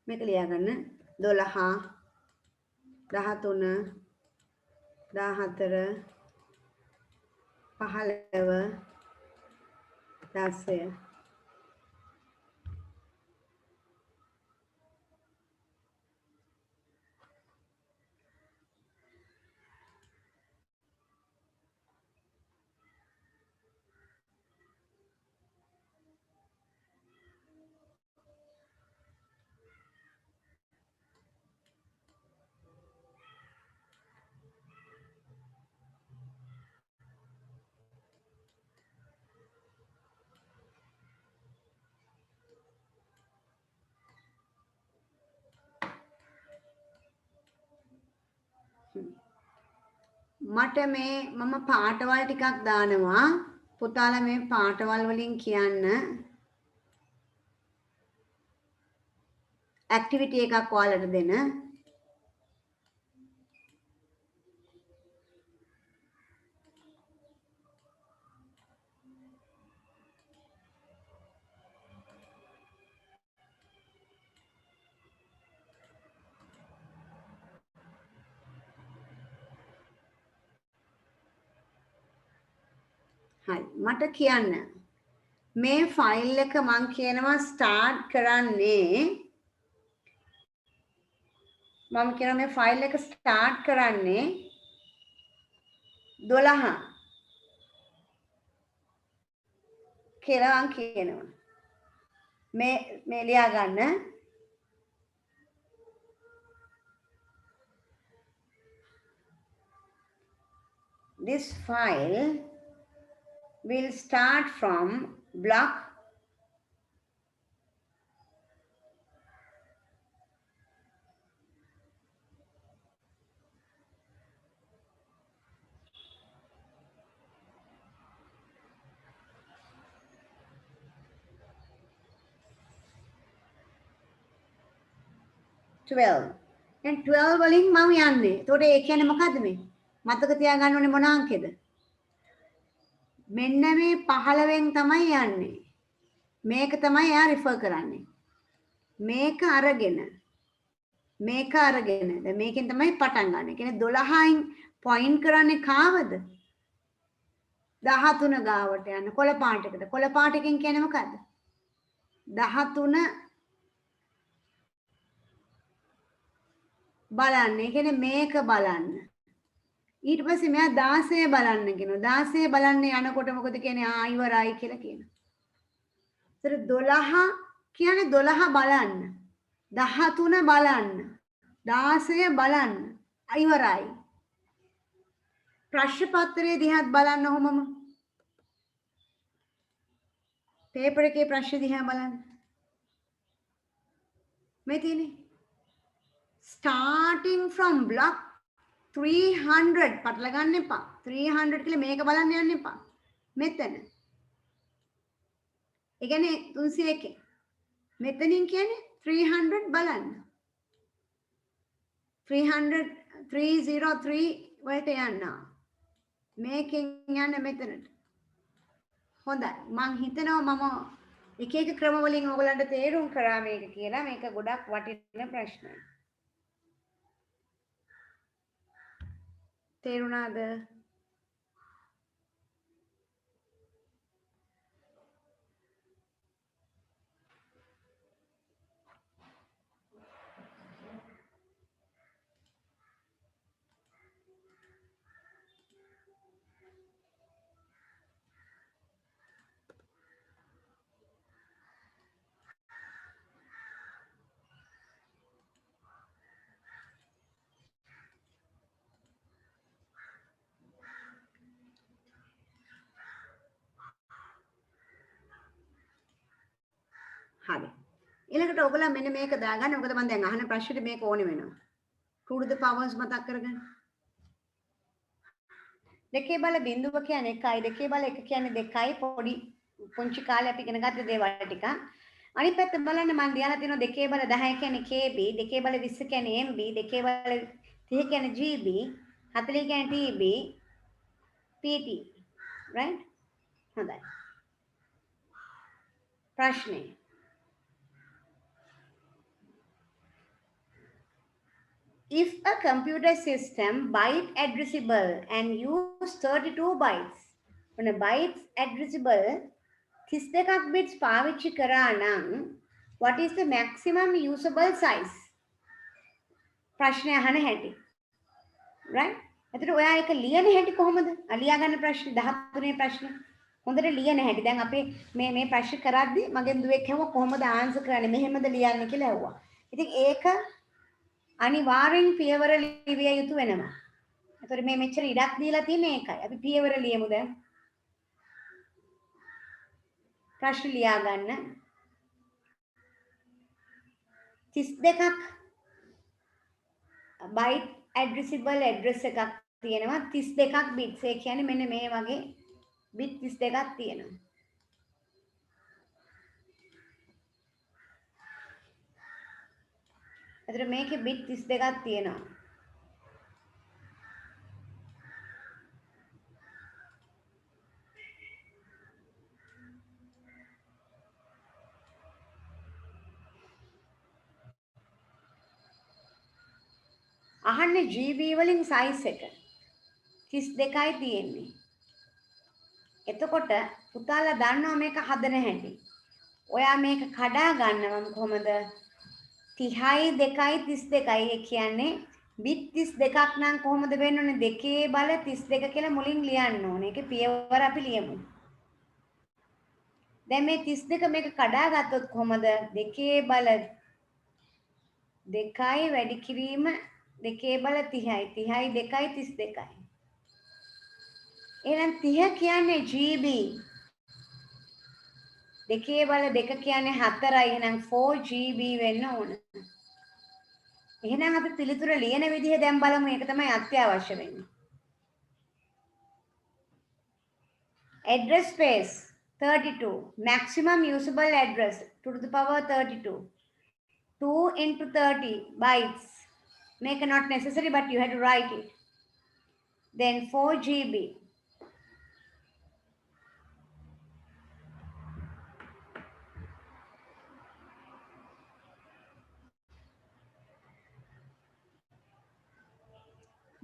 මේක ලියාගන්න 12 13 14 15 10 මට මේ මම පාටවල් ටිකක් දානවා පුතාලා මේ පාටවල් වලින් කියන්න ඇක්ටිවිටි එකක් ඔයාලට දෙන්න හරි මට කියන්න මේ ෆයිල් එක මං කියනවා ස්ටාර්ට් කරන්නේ මම කියනවා මේ ෆයිල් එක ස්ටාර්ට් කරන්නේ 12 කියලා මං කියනවා මේ ලියා ගන්න this file will start from block දැන් 12 වලින් මම යන්නේ. එතකොට ඒ කියන්නේ මොකද්ද මේ? මතක තියාගන්න ඕනේ මොන අංකෙද? මෙන්න මේ 15න් තමයි යන්නේ. මේක තමයි එයා රිෆර් කරන්නේ. මේක අරගෙන දැන් මේකෙන් තමයි පටන් ගන්න. ඒ කියන්නේ 12න් පොයින්ට් කරන්නේ කාවද? 13 ගාවට යන කොළ පාටයකට. කොළ පාටකින් කියන්නේ මොකද්ද? 13 බලන්න. ඒ කියන්නේ මේක බලන්න. ඊට පස්සේ මෙයා 16 බලන්න කියනවා. 16 බලන්න යනකොට මොකද කියන්නේ? ඉවරයි කියලා කියනවා. ඒතර 12 කියන්නේ 12 බලන්න. 13 බලන්න. 16 බලන්න. ඉවරයි. ප්‍රශ්න පත්‍රයේ දිහාත් බලන්න ඔහොමම. පේපර් එකේ ප්‍රශ්න දිහා බලන්න. මේ තියෙන්නේ starting from block 300 පටල ගන්න එපා. 300 කියලා මේක බලන්න යන්න එපා. මෙතන. ඒ කියන්නේ 301. මෙතනින් කියන්නේ 300 බලන්න. 303 වලට යන්න. මේකෙන් යන්න මෙතනට. හොඳයි. මං හිතනවා මම එක එක ක්‍රම වලින් ඔයගලන්ට තේරුම් කරා මේක කියලා. මේක ගොඩක් වටින ප්‍රශ්නයක්. තේරුණාද? හරි. ඊළඟට ඔයගොල්ලෝ මෙන්න මේක දාගන්න. මොකද මම දැන් අහන ප්‍රශ්නෙට මේක ඕනේ වෙනවා. 2 to the powers මතක් කරගන්න. දෙකේ බල බිඳුව කියන්නේ 1යි, දෙකේ බල 1 කියන්නේ 2යි. පොඩි පුංචි කාලේ අපි ඉගෙන ගත්ත දේවල් ටික. අනිත් පැත්ත බලන්න මම ලියලා තියෙනවා දෙකේ බල 10 කියන්නේ KB, දෙකේ බල 20 කියන්නේ MB, දෙකේ බල 30 කියන්නේ GB, 40 කියන්නේ TB, PT. right? හොඳයි. ප්‍රශ්නේ if a computer system byte addressable and use 32 bytes on a bytes addressable 32ක් bits පාවිච්චි කරා නම් what is the maximum usable size ප්‍රශ්නය අහන හැටි right එතකොට ඔයා ඒක ලියන හැටි කොහොමද අලියා ගන්න ප්‍රශ්නේ 13 ප්‍රශ්නේ හොඳට ලියන හැටි දැන් අපි මේ ප්‍රශ්න කරද්දි මගෙන් දුවෙක් හැම කොහොමද ආන්සර් කරන්නේ මෙහෙමද ලියන්නේ කියලා ඇහුවා ඉතින් ඒක අනිවාර්යෙන් පියවර ලිවිය යුතු වෙනවා. ඒතර මේ මෙච්චර ඉඩක් දීලා තියෙන්නේ ඒකයි. අපි පියවර ලියමු දැන්. ප්‍රශ්න ලියා ගන්න. 32ක් byte addressable address එකක් තියෙනවා 32ක් bits. ඒ කියන්නේ මෙන්න මේ වගේ bit 32ක් තියෙනවා. එතන මේකේ bit 32ක් තියෙනවා. අහන්නේ GB වලින් size එක 32යි තියෙන්නේ. එතකොට පුතාලා දන්නවා මේක හදන හැටි. ඔයා මේක කඩා ගන්නවම කොහමද? 30යි 2යි 32යි ඒ කියන්නේ bit 32ක් නම් කොහොමද වෙන්න ඕනේ දෙකේ බල 32 කියලා මුලින් ලියන්න ඕනේ. ඒකේ පියවර අපි ලියමු. දැන් මේ 32 මේක කඩා ගත්තොත් කොහොමද? දෙකේ බල 2යි වැඩි කිරීම දෙකේ බල 30යි. 30යි 2යි 32යි. එහෙනම් 30 කියන්නේ GB. දෙකේ බල 2 කියන්නේ 4යි. එහෙනම් 4GB වෙන්න ඕන. එහෙනම් අපි පිළිතුර ලියන විදිහ දැන් බලමු. ඒක තමයි අත්‍යවශ්‍ය වෙන්නේ. Address space 32. Maximum usable address 2 to the power 32. 2 into 30 bytes. Make it not necessary, but you have to write it. Then 4 GB.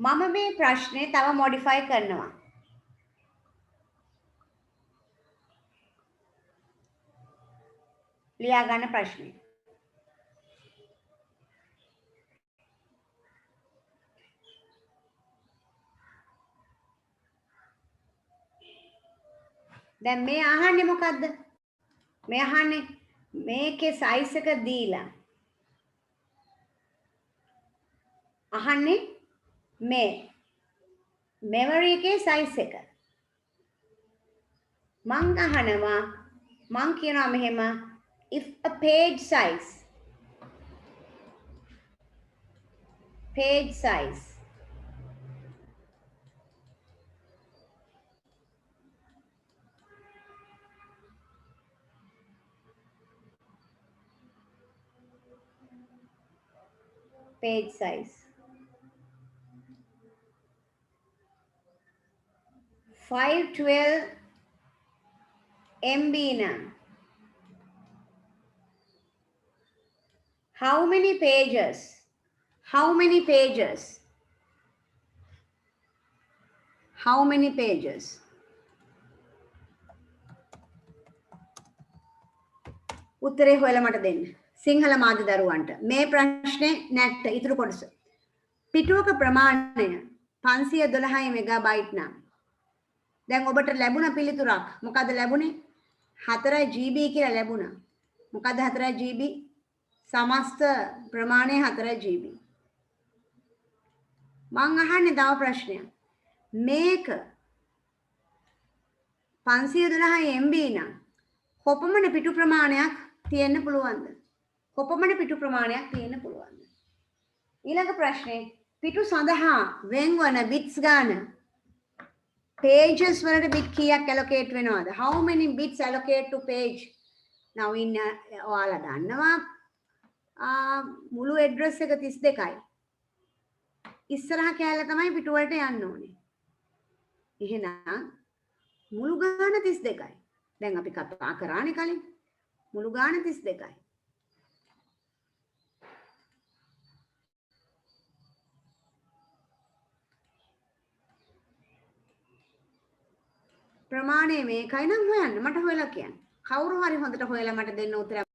මම මේ ප්‍රශ්නේ තව මොඩිෆයි කරනවා. ලියා ගන්න ප්‍රශ්නේ. දැන් මේ අහන්නේ මොකද්ද? මේ අහන්නේ මේකේ සයිස් එක දීලා. අහන්නේ මේ මෙමරි එකේ සයිස් එක. මං අහනවා මං කියනවා මෙහෙම if a page size page size 512 MB now. How many pages? How many pages? How many pages? උත්තරේ හොයලා මට දෙන්න. සිංහල මාධ්‍ය දරුවන්ට. මේ ප්‍රශ්නේ නැට්ට ඉතුරු කොටස. පිටුවක ප්‍රමාණය 512 මෙගාබයිට් නම්. දැන් ඔබට ලැබුණ පිළිතුරක්. මොකද ලැබුණේ? 4 GB කියලා ලැබුණා. මොකද 4 GB? සමස්ත ප්‍රමාණය 4 GB. මං අහන්නේ තව ප්‍රශ්නයක්. මේක 512 MB නම් කොපමණ පිටු ප්‍රමාණයක් තියෙන්න පුළුවන්ද? කොපමණ පිටු ප්‍රමාණයක් තියෙන්න පුළුවන්ද? ඊළඟ ප්‍රශ්නේ පිටු සඳහා වෙන්වන bits ගාන pages වලට bit කීයක් allocate වෙනවද? How many bits allocate to page? now in ඔයාලා දන්නවා මුළු address එක 32යි. ඉස්සරහ කෑල්ල තමයි පිටු වලට යන්න ඕනේ. එහෙනම් මුළු ගාන 32යි. දැන් අපි කතා කරානේ කලින්. මුළු ගාන 32යි. ප්‍රමාණය මේකයි නම් හොයන්න. මට හොයලා කියන්න. කවුරු හරි හොඳට හොයලා මට දෙන්න උත්තරයක්.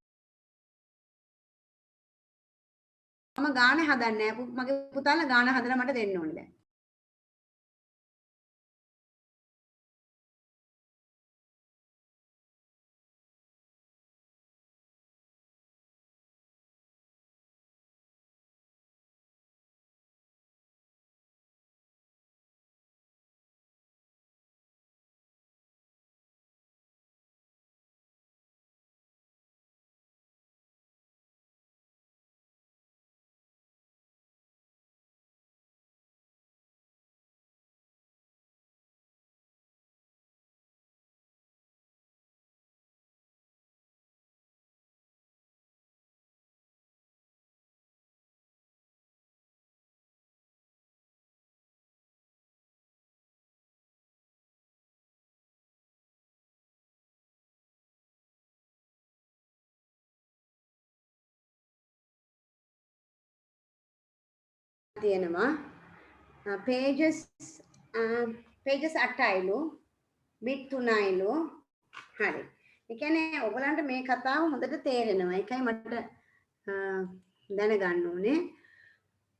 මම ගාන හදන්නේ නැහැ. මගේ පුතාලා ගාන හදලා මට දෙන්න ඕනේ දැන්. තියෙනවා pages 8යිලු bit 3යිලු හරි. ඒ කියන්නේ ඔයගලන්ට මේ කතාව හොඳට තේරෙනවා. ඒකයි මට දැනගන්න ඕනේ.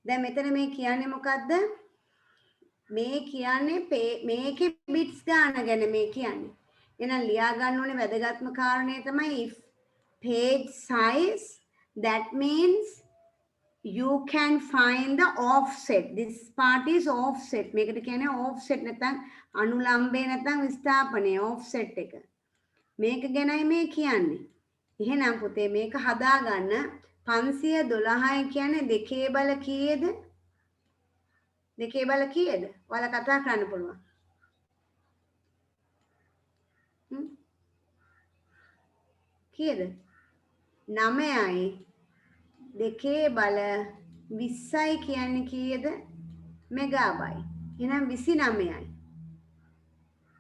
දැන් මෙතන මේ කියන්නේ මොකද්ද? මේ කියන්නේ මේකේ bits ගාන ගැන මේ කියන්නේ. එහෙනම් ලියා ගන්න ඕනේ වැදගත්ම කාරණේ තමයි if page size, that means you can find the offset. This part is offset. මේකට කියන්නේ offset නැත්නම් අනුලම්බේ නැත්නම් විස්ථාපනය offset එක. මේක ගැනයි මේ කියන්නේ. එහෙනම් පුතේ මේක හදාගන්න 512 කියන්නේ දෙකේ බල කීයද? දෙකේ බල කීයද? ඔයාලා කතා කරන්න පුළුවන්. කීයද? 9යි දෙකේ බල 20යි කියන්නේ කීයද? මෙගාබයිට්. එහෙනම් 29යි.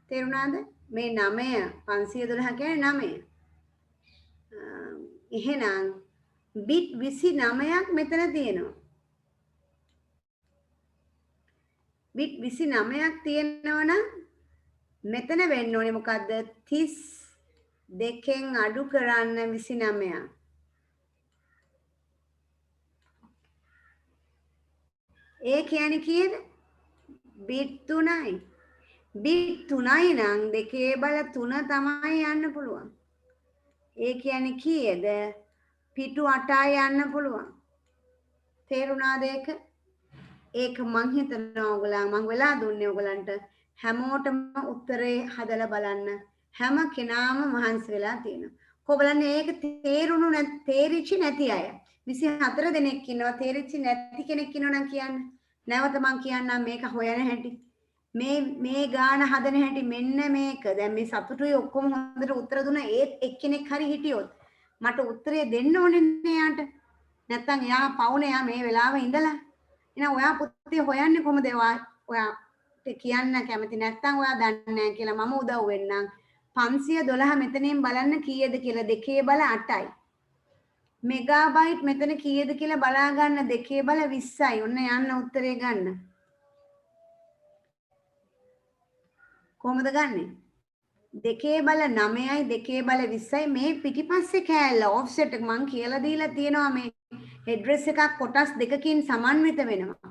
තේරුණාද? මේ 9 512 කියන්නේ 9. එහෙනම් bit 29ක් මෙතන තියෙනවා. bit 29ක් තියෙනවා නම් මෙතන වෙන්න ඕනේ මොකද්ද 32න් අඩු කරන්න 29. ඒ කියන්නේ කීයද? bit 3යි. bit 3යි නම් දෙකේ බල 3 තමයි යන්න පුළුවන්. ඒ කියන්නේ කීයද? පිටු 8යි යන්න පුළුවන්. තේරුණාද ඒක? ඒක මං හිතනවා ඔයගොල්ලන් මං වෙලා දුන්නේ ඔයගලන්ට හැමෝටම උත්තරේ හදලා බලන්න. හැම කෙනාම මහන්සි වෙලා තියෙනවා. කොබලන්න ඒක තේරිච්ච නැති අය 24 දෙනෙක් ඉන්නවා. තේරිච්ච නැති කෙනෙක් ඉන්නවා නම් කියන්න. නැවත මං කියන්නම් මේක හොයන හැටි. මේ ගාන හදන හැටි මෙන්න මේක. දැන් මේ සතුටුයි ඔක්කොම හොඳට උත්තර දුන්නා. ඒත් එක්කෙනෙක් හරි හිටියොත් මට උත්තරය දෙන්න ඕනේ නේ යාට. නැත්තම් එයා පවුනේ යා මේ වෙලාවෙ ඉඳලා. එහෙනම් ඔයා පුතේ හොයන්නේ කොහමද? ඔයාට කියන්න කැමති නැත්තම් ඔයා දන්නේ නැහැ කියලා මම උදව් වෙන්නම්. 512 මෙතනින් බලන්න කීයද කියලා දෙකේ බල 8යි. මෙගාබයිට් මෙතන කීයද කියලා බලා ගන්න දෙකේ බල 20යි. ඔන්න යන්න උත්තරේ ගන්න. කොහොමද ගන්නෙ? දෙකේ බල 9යි දෙකේ බල 20යි මේ පිටිපස්සේ කෑල්ල ඔෆ්සෙට් එක මං කියලා දීලා තියෙනවා මේ ඇඩ්‍රස් එකක් කොටස් දෙකකින් සමන්විත වෙනවා.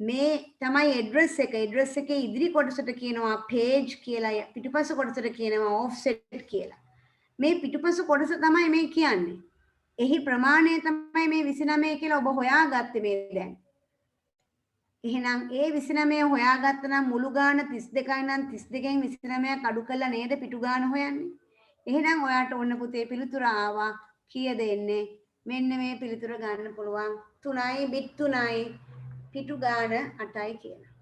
මේ තමයි ඇඩ්‍රස් එක. ඇඩ්‍රස් එකේ ඉදිරි කොටසට කියනවා පේජ් කියලා. පිටිපස්ස කොටසට කියනවා ඔෆ්සෙට් කියලා. මේ පිටිපස්ස කොටස තමයි මේ කියන්නේ. එහි ප්‍රමාණය තමයි මේ 29 කියලා ඔබ හොයාගත්තේ මේ දැන්. එහෙනම් ඒ 29 හොයාගත්ත නම් මුළු ගාන 32යි නම් 32න් 29ක් අඩු කළා නේද පිටු ගාන හොයන්නේ. එහෙනම් ඔයාට ඔන්න පුතේ පිළිතුර ආවා. කීයද එන්නේ? මෙන්න මේ පිළිතුර ගන්න පුළුවන් 3යි bit 3යි පිටු ගාන 8යි කියලා.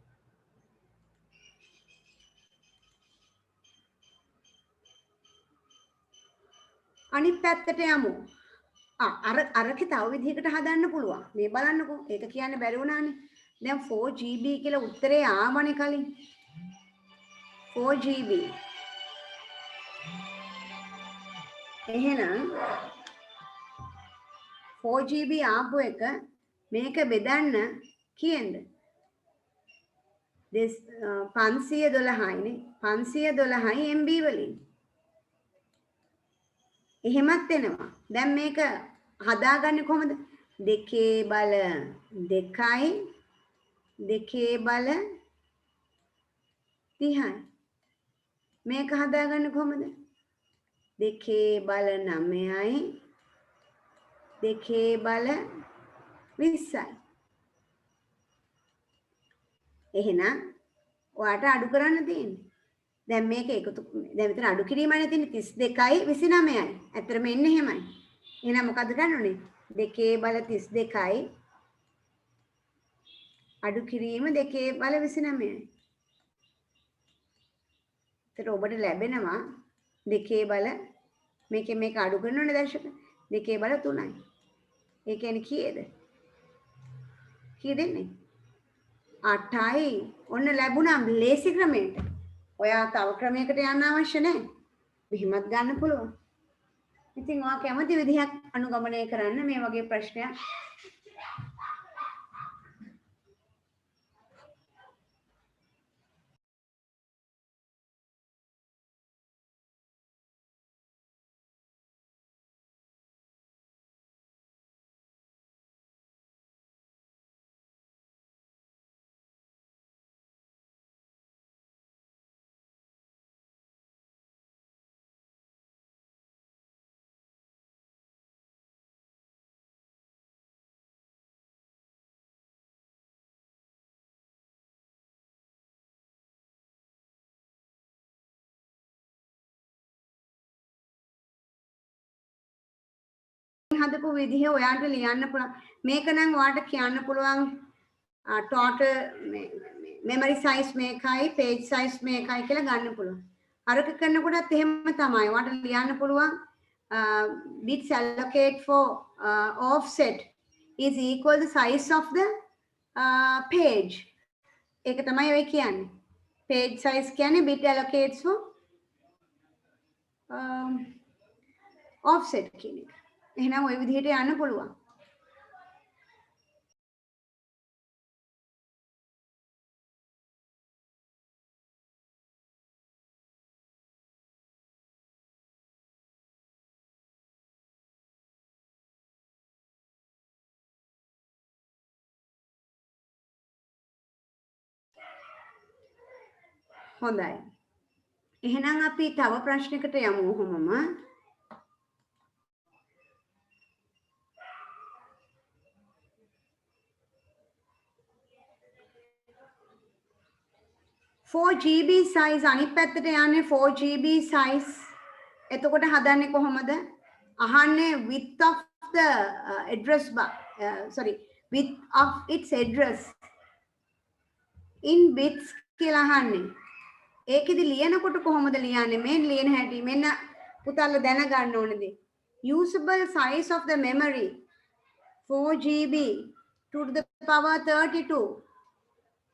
අනිත් පැත්තට යමු. අරකේ තව විදිහකට හදන්න පුළුවන්. මේ බලන්නකෝ. ඒක කියන්න බැරි වුණානේ. දැන් 4GB කියලා උත්තරේ ආවනේ කලින්. 4GB. එහෙනම් 4GB ආපු එක මේක බෙදන්න කීයද? 512යිනේ. 512යි MB වලින්. එහෙමත් එනවා. දැන් මේක හදාගන්නේ කොහොමද? දෙකේ බල 2යි දෙකේ බල 30යි. මේක හදාගන්නේ කොහොමද? දෙකේ බල 9යි දෙකේ බල 20යි. එහෙනම් ඔයාට අඩු කරන්න තියෙන්නේ. දැන් මේක එකතු දැන් විතර අඩු කිරීමනේ තියෙන්නේ 32යි 29යි. ඇත්තටම එන්නේ එහෙමයි. එහෙනම් මොකද ගන්න ඕනේ? දෙකේ බල 32යි අඩු කිරීම දෙකේ බල 29යි. ඒතර ඔබට ලැබෙනවා දෙකේ බල මේකෙන් මේක අඩු කරන්න ඕනේ දර්ශක. දෙකේ බල 3යි. ඒ කියන්නේ කීයද? කීයද එන්නේ? 8යි. ඔන්න ලැබුණා ලේසි ක්‍රමයට. ඔයා තව ක්‍රමයකට යන්න අවශ්‍ය නැහැ. මෙහිමත් ගන්න පුළුවන්. ඉතින් ඔයා කැමති විදිහක් අනුගමනය කරන්න මේ වගේ ප්‍රශ්නයක්. හදපු විදිහ ඔයාට ලියන්න පුළුවන්. මේක නම් ඔයාට කියන්න පුළුවන් total memory size මේකයි page size මේකයි කියලා ගන්න පුළුවන්. අරක කරනකොටත් එහෙම තමයි. ඔයාට ලියන්න පුළුවන් bits allocate for offset is equal the size of the page. ඒක තමයි ඔය කියන්නේ. page size කියන්නේ bit allocates for offset කියන එක. එහෙනම් ওই විදිහට යන්න පුළුවන්. හොඳයි. එහෙනම් අපි තව ප්‍රශ්නයකට යමු ඔහොමම. 4GB size අනිත් පැත්තට යන්නේ 4GB size. එතකොට හදන්නේ කොහොමද? අහන්නේ width of the address bar, width of its address in bits කියලා අහන්නේ. ඒකෙදි ලියනකොට කොහොමද ලියන්නේ? මේ ලියන හැටි මෙන්න පුතාලා දැනගන්න ඕනේදී. Usable size of the memory 4GB to the power 32.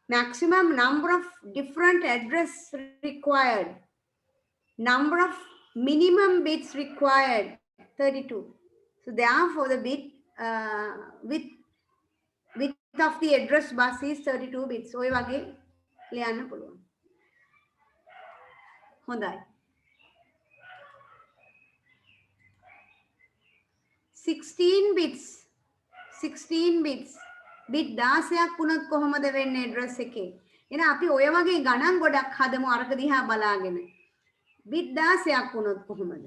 Maximum number of different address required. Number of minimum bits required 32. So therefore the bit width of the address bus is 32 bits. ඔය වගේ ලියන්න පුළුවන්. හොඳයි. 16 bits. 16 bits. bit 16ක් වුණොත් කොහොමද වෙන්නේ address එකේ? එහෙනම් අපි ඔය වගේ ගණන් ගොඩක් හදමු අරක දිහා බලාගෙන. bit 16ක් වුණොත් කොහොමද?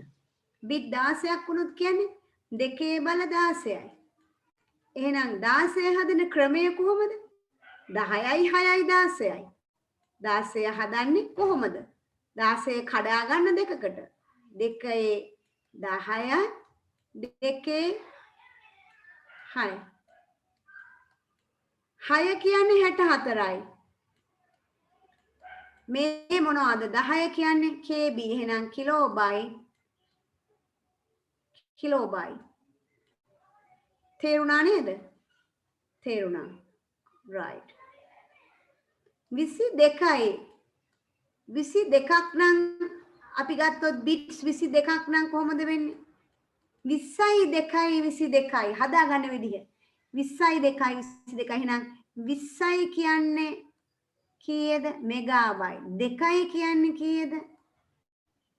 bit 16ක් වුණොත් කියන්නේ 2 බල 16යි. එහෙනම් 16 හදන ක්‍රමය කොහොමද? 10යි 6යි 16යි. 16 හදන්නේ කොහොමද? 16 කඩා ගන්න දෙකකට. 2 10යි 2 6. 6 කියන්නේ 64යි. මේ මොනවද? 10 කියන්නේ KB. එහෙනම් කිලෝබයි. තේරුණා නේද? තේරුණා. right. 22යි. 22ක් නම් අපි ගත්තොත් bits 22ක් නම් කොහොමද වෙන්නේ? 20යි 2යි 22යි හදාගන්න විදිහ. 20යි 2යි 22යි එහෙනම් 20යි කියන්නේ කීයද? මෙගාබයිට්. 2යි කියන්නේ කීයද?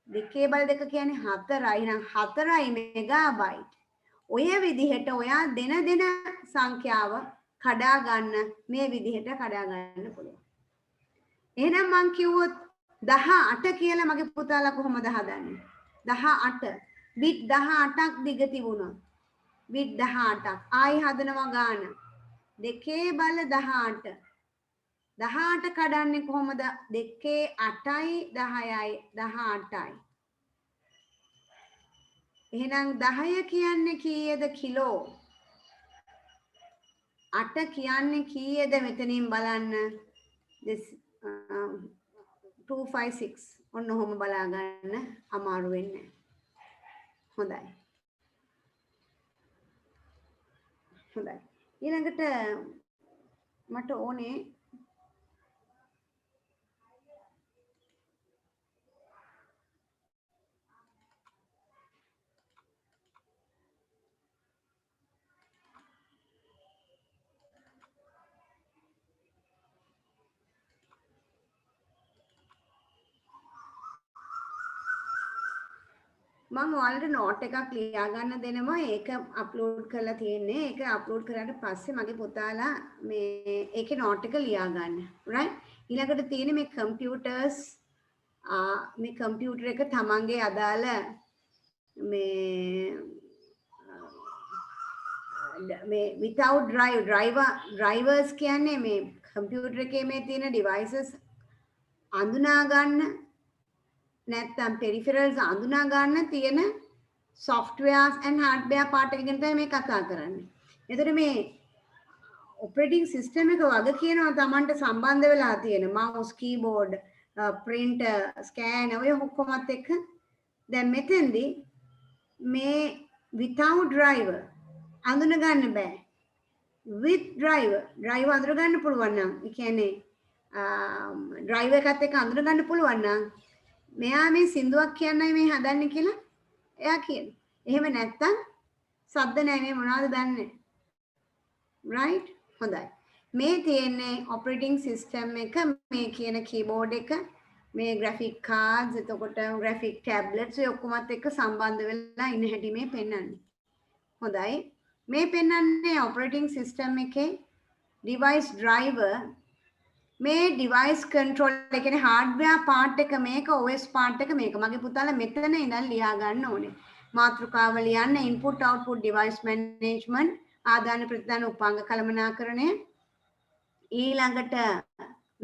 2 බල 2 කියන්නේ 4යි. එහෙනම් 4යි මෙගාබයිට්. ඔය විදිහට ඔයා දෙන සංඛ්‍යාව කඩා ගන්න මේ විදිහට කඩා ගන්න පුළුවන්. එහෙනම් මං කිව්වොත් 18 කියලා මගේ පුතාලා කොහොමද හදන්නේ? 18 bit 18ක් දිග තිබුණොත් bit 18ක් ආයි හදනවා ගාන 2 බල 18 18 කඩන්නේ කොහොමද? 2 8යි 10යි 18යි. එහෙනම් 10 කියන්නේ කීයද? කිලෝ. 8 කියන්නේ කීයද? මෙතනින් බලන්න. 256 ඔන්න ඔහොම බලා ගන්න අමාරු වෙන්නේ. හොඳයි. හොඳයි. ඊළඟට මට ඕනේ මම ඔයාලට නෝට් එකක් ලියා ගන්න දෙනවා. ඒක අප්ලෝඩ් කරලා තියෙන්නේ. ඒක අප්ලෝඩ් කරාට පස්සේ මගේ පුතාලා මේ ඒකේ නෝට් එක ලියා ගන්න. right? ඊළඟට තියෙන්නේ මේ කම්පියුටර්ස් මේ කම්පියුටර් එක තමන්ගේ අදාළ මේ without drivers කියන්නේ මේ කම්පියුටර් එකේ මේ තියෙන devices අඳුනා ගන්න නැත්නම් peripherals අඳුනා ගන්න තියෙන softwares and hardware part එක ගැන තමයි මේ කතා කරන්නේ. එතකොට මේ operating system එක වගේ කියනවා Tamanට සම්බන්ධ වෙලා තියෙන mouse, keyboard, printer, scanner ඔය ඔක්කොමත් එක්ක දැන් මෙතෙන්දී මේ without driver අඳුන ගන්න බෑ. with driver අඳුර ගන්න පුළුවන් නම් ඒ කියන්නේ driver එකත් එක්ක අඳුර ගන්න පුළුවන් නම් මෙයා මේ සින්දුවක් කියන්නයි මේ හදන්නේ කියලා එයා කියනවා. එහෙම නැත්තම් සද්ද නැහැ මේ මොනවද දන්නේ. right? හොඳයි. මේ තියෙන්නේ operating system එක මේ කියන keyboard එක මේ graphic cards එතකොට graphic tablets ඔය ඔක්කොමත් එක්ක සම්බන්ධ වෙලා ඉන්න හැටි මේ පෙන්වන්නේ. හොඳයි. මේ පෙන්වන්නේ operating system එකේ device driver මේ device control එක කියන්නේ hardware part එක මේක OS part එක මේක. මගේ පුතාලා මෙතන ඉඳන් ලියා ගන්න ඕනේ. මාතෘකාව ලියන්න input output device management ආදාන ප්‍රතිදාන උපාංග කළමනාකරණය ඊළඟට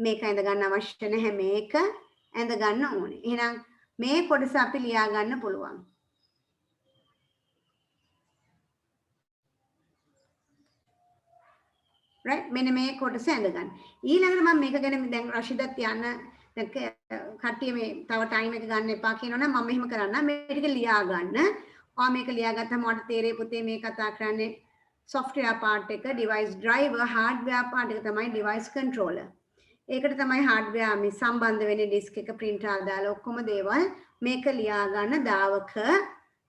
මේක ඇඳ ගන්න අවශ්‍ය නැහැ මේක ඇඳ ගන්න ඕනේ. එහෙනම් මේ කොටස අපි ලියා ගන්න පුළුවන්. right මෙන්න මේ කොටස ඇඳ ගන්න. ඊළඟට මම මේක ගැන දැන් රෂිදත් යන්න දැන් කට්ටිය මේ තව ටයිම් එක ගන්න එපා කියනවනම් මම මෙහෙම කරන්න මේ ටික ලියා ගන්න. ඔයා මේක ලියා ගත්තම ඔයාලට තේරෙයි පුතේ මේ කතා කරන්නේ software part එක device driver hardware part එක තමයි device controller. ඒකට තමයි hardware මේ සම්බන්ධ වෙන්නේ disk එක printer දාලා ඔක්කොම දේවල් මේක ලියා ගන්න දාවක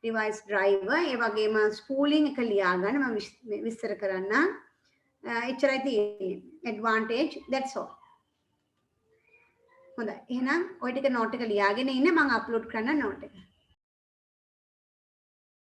device driver ඒ වගේම spooling එක ලියා ගන්න මම විස්තර කරන්නම්. එච්චරයි තියෙන්නේ advantage that's all. හොඳයි එහෙනම් ඔය ටික note එක ලියාගෙන ඉන්න මම upload කරන්න note එක.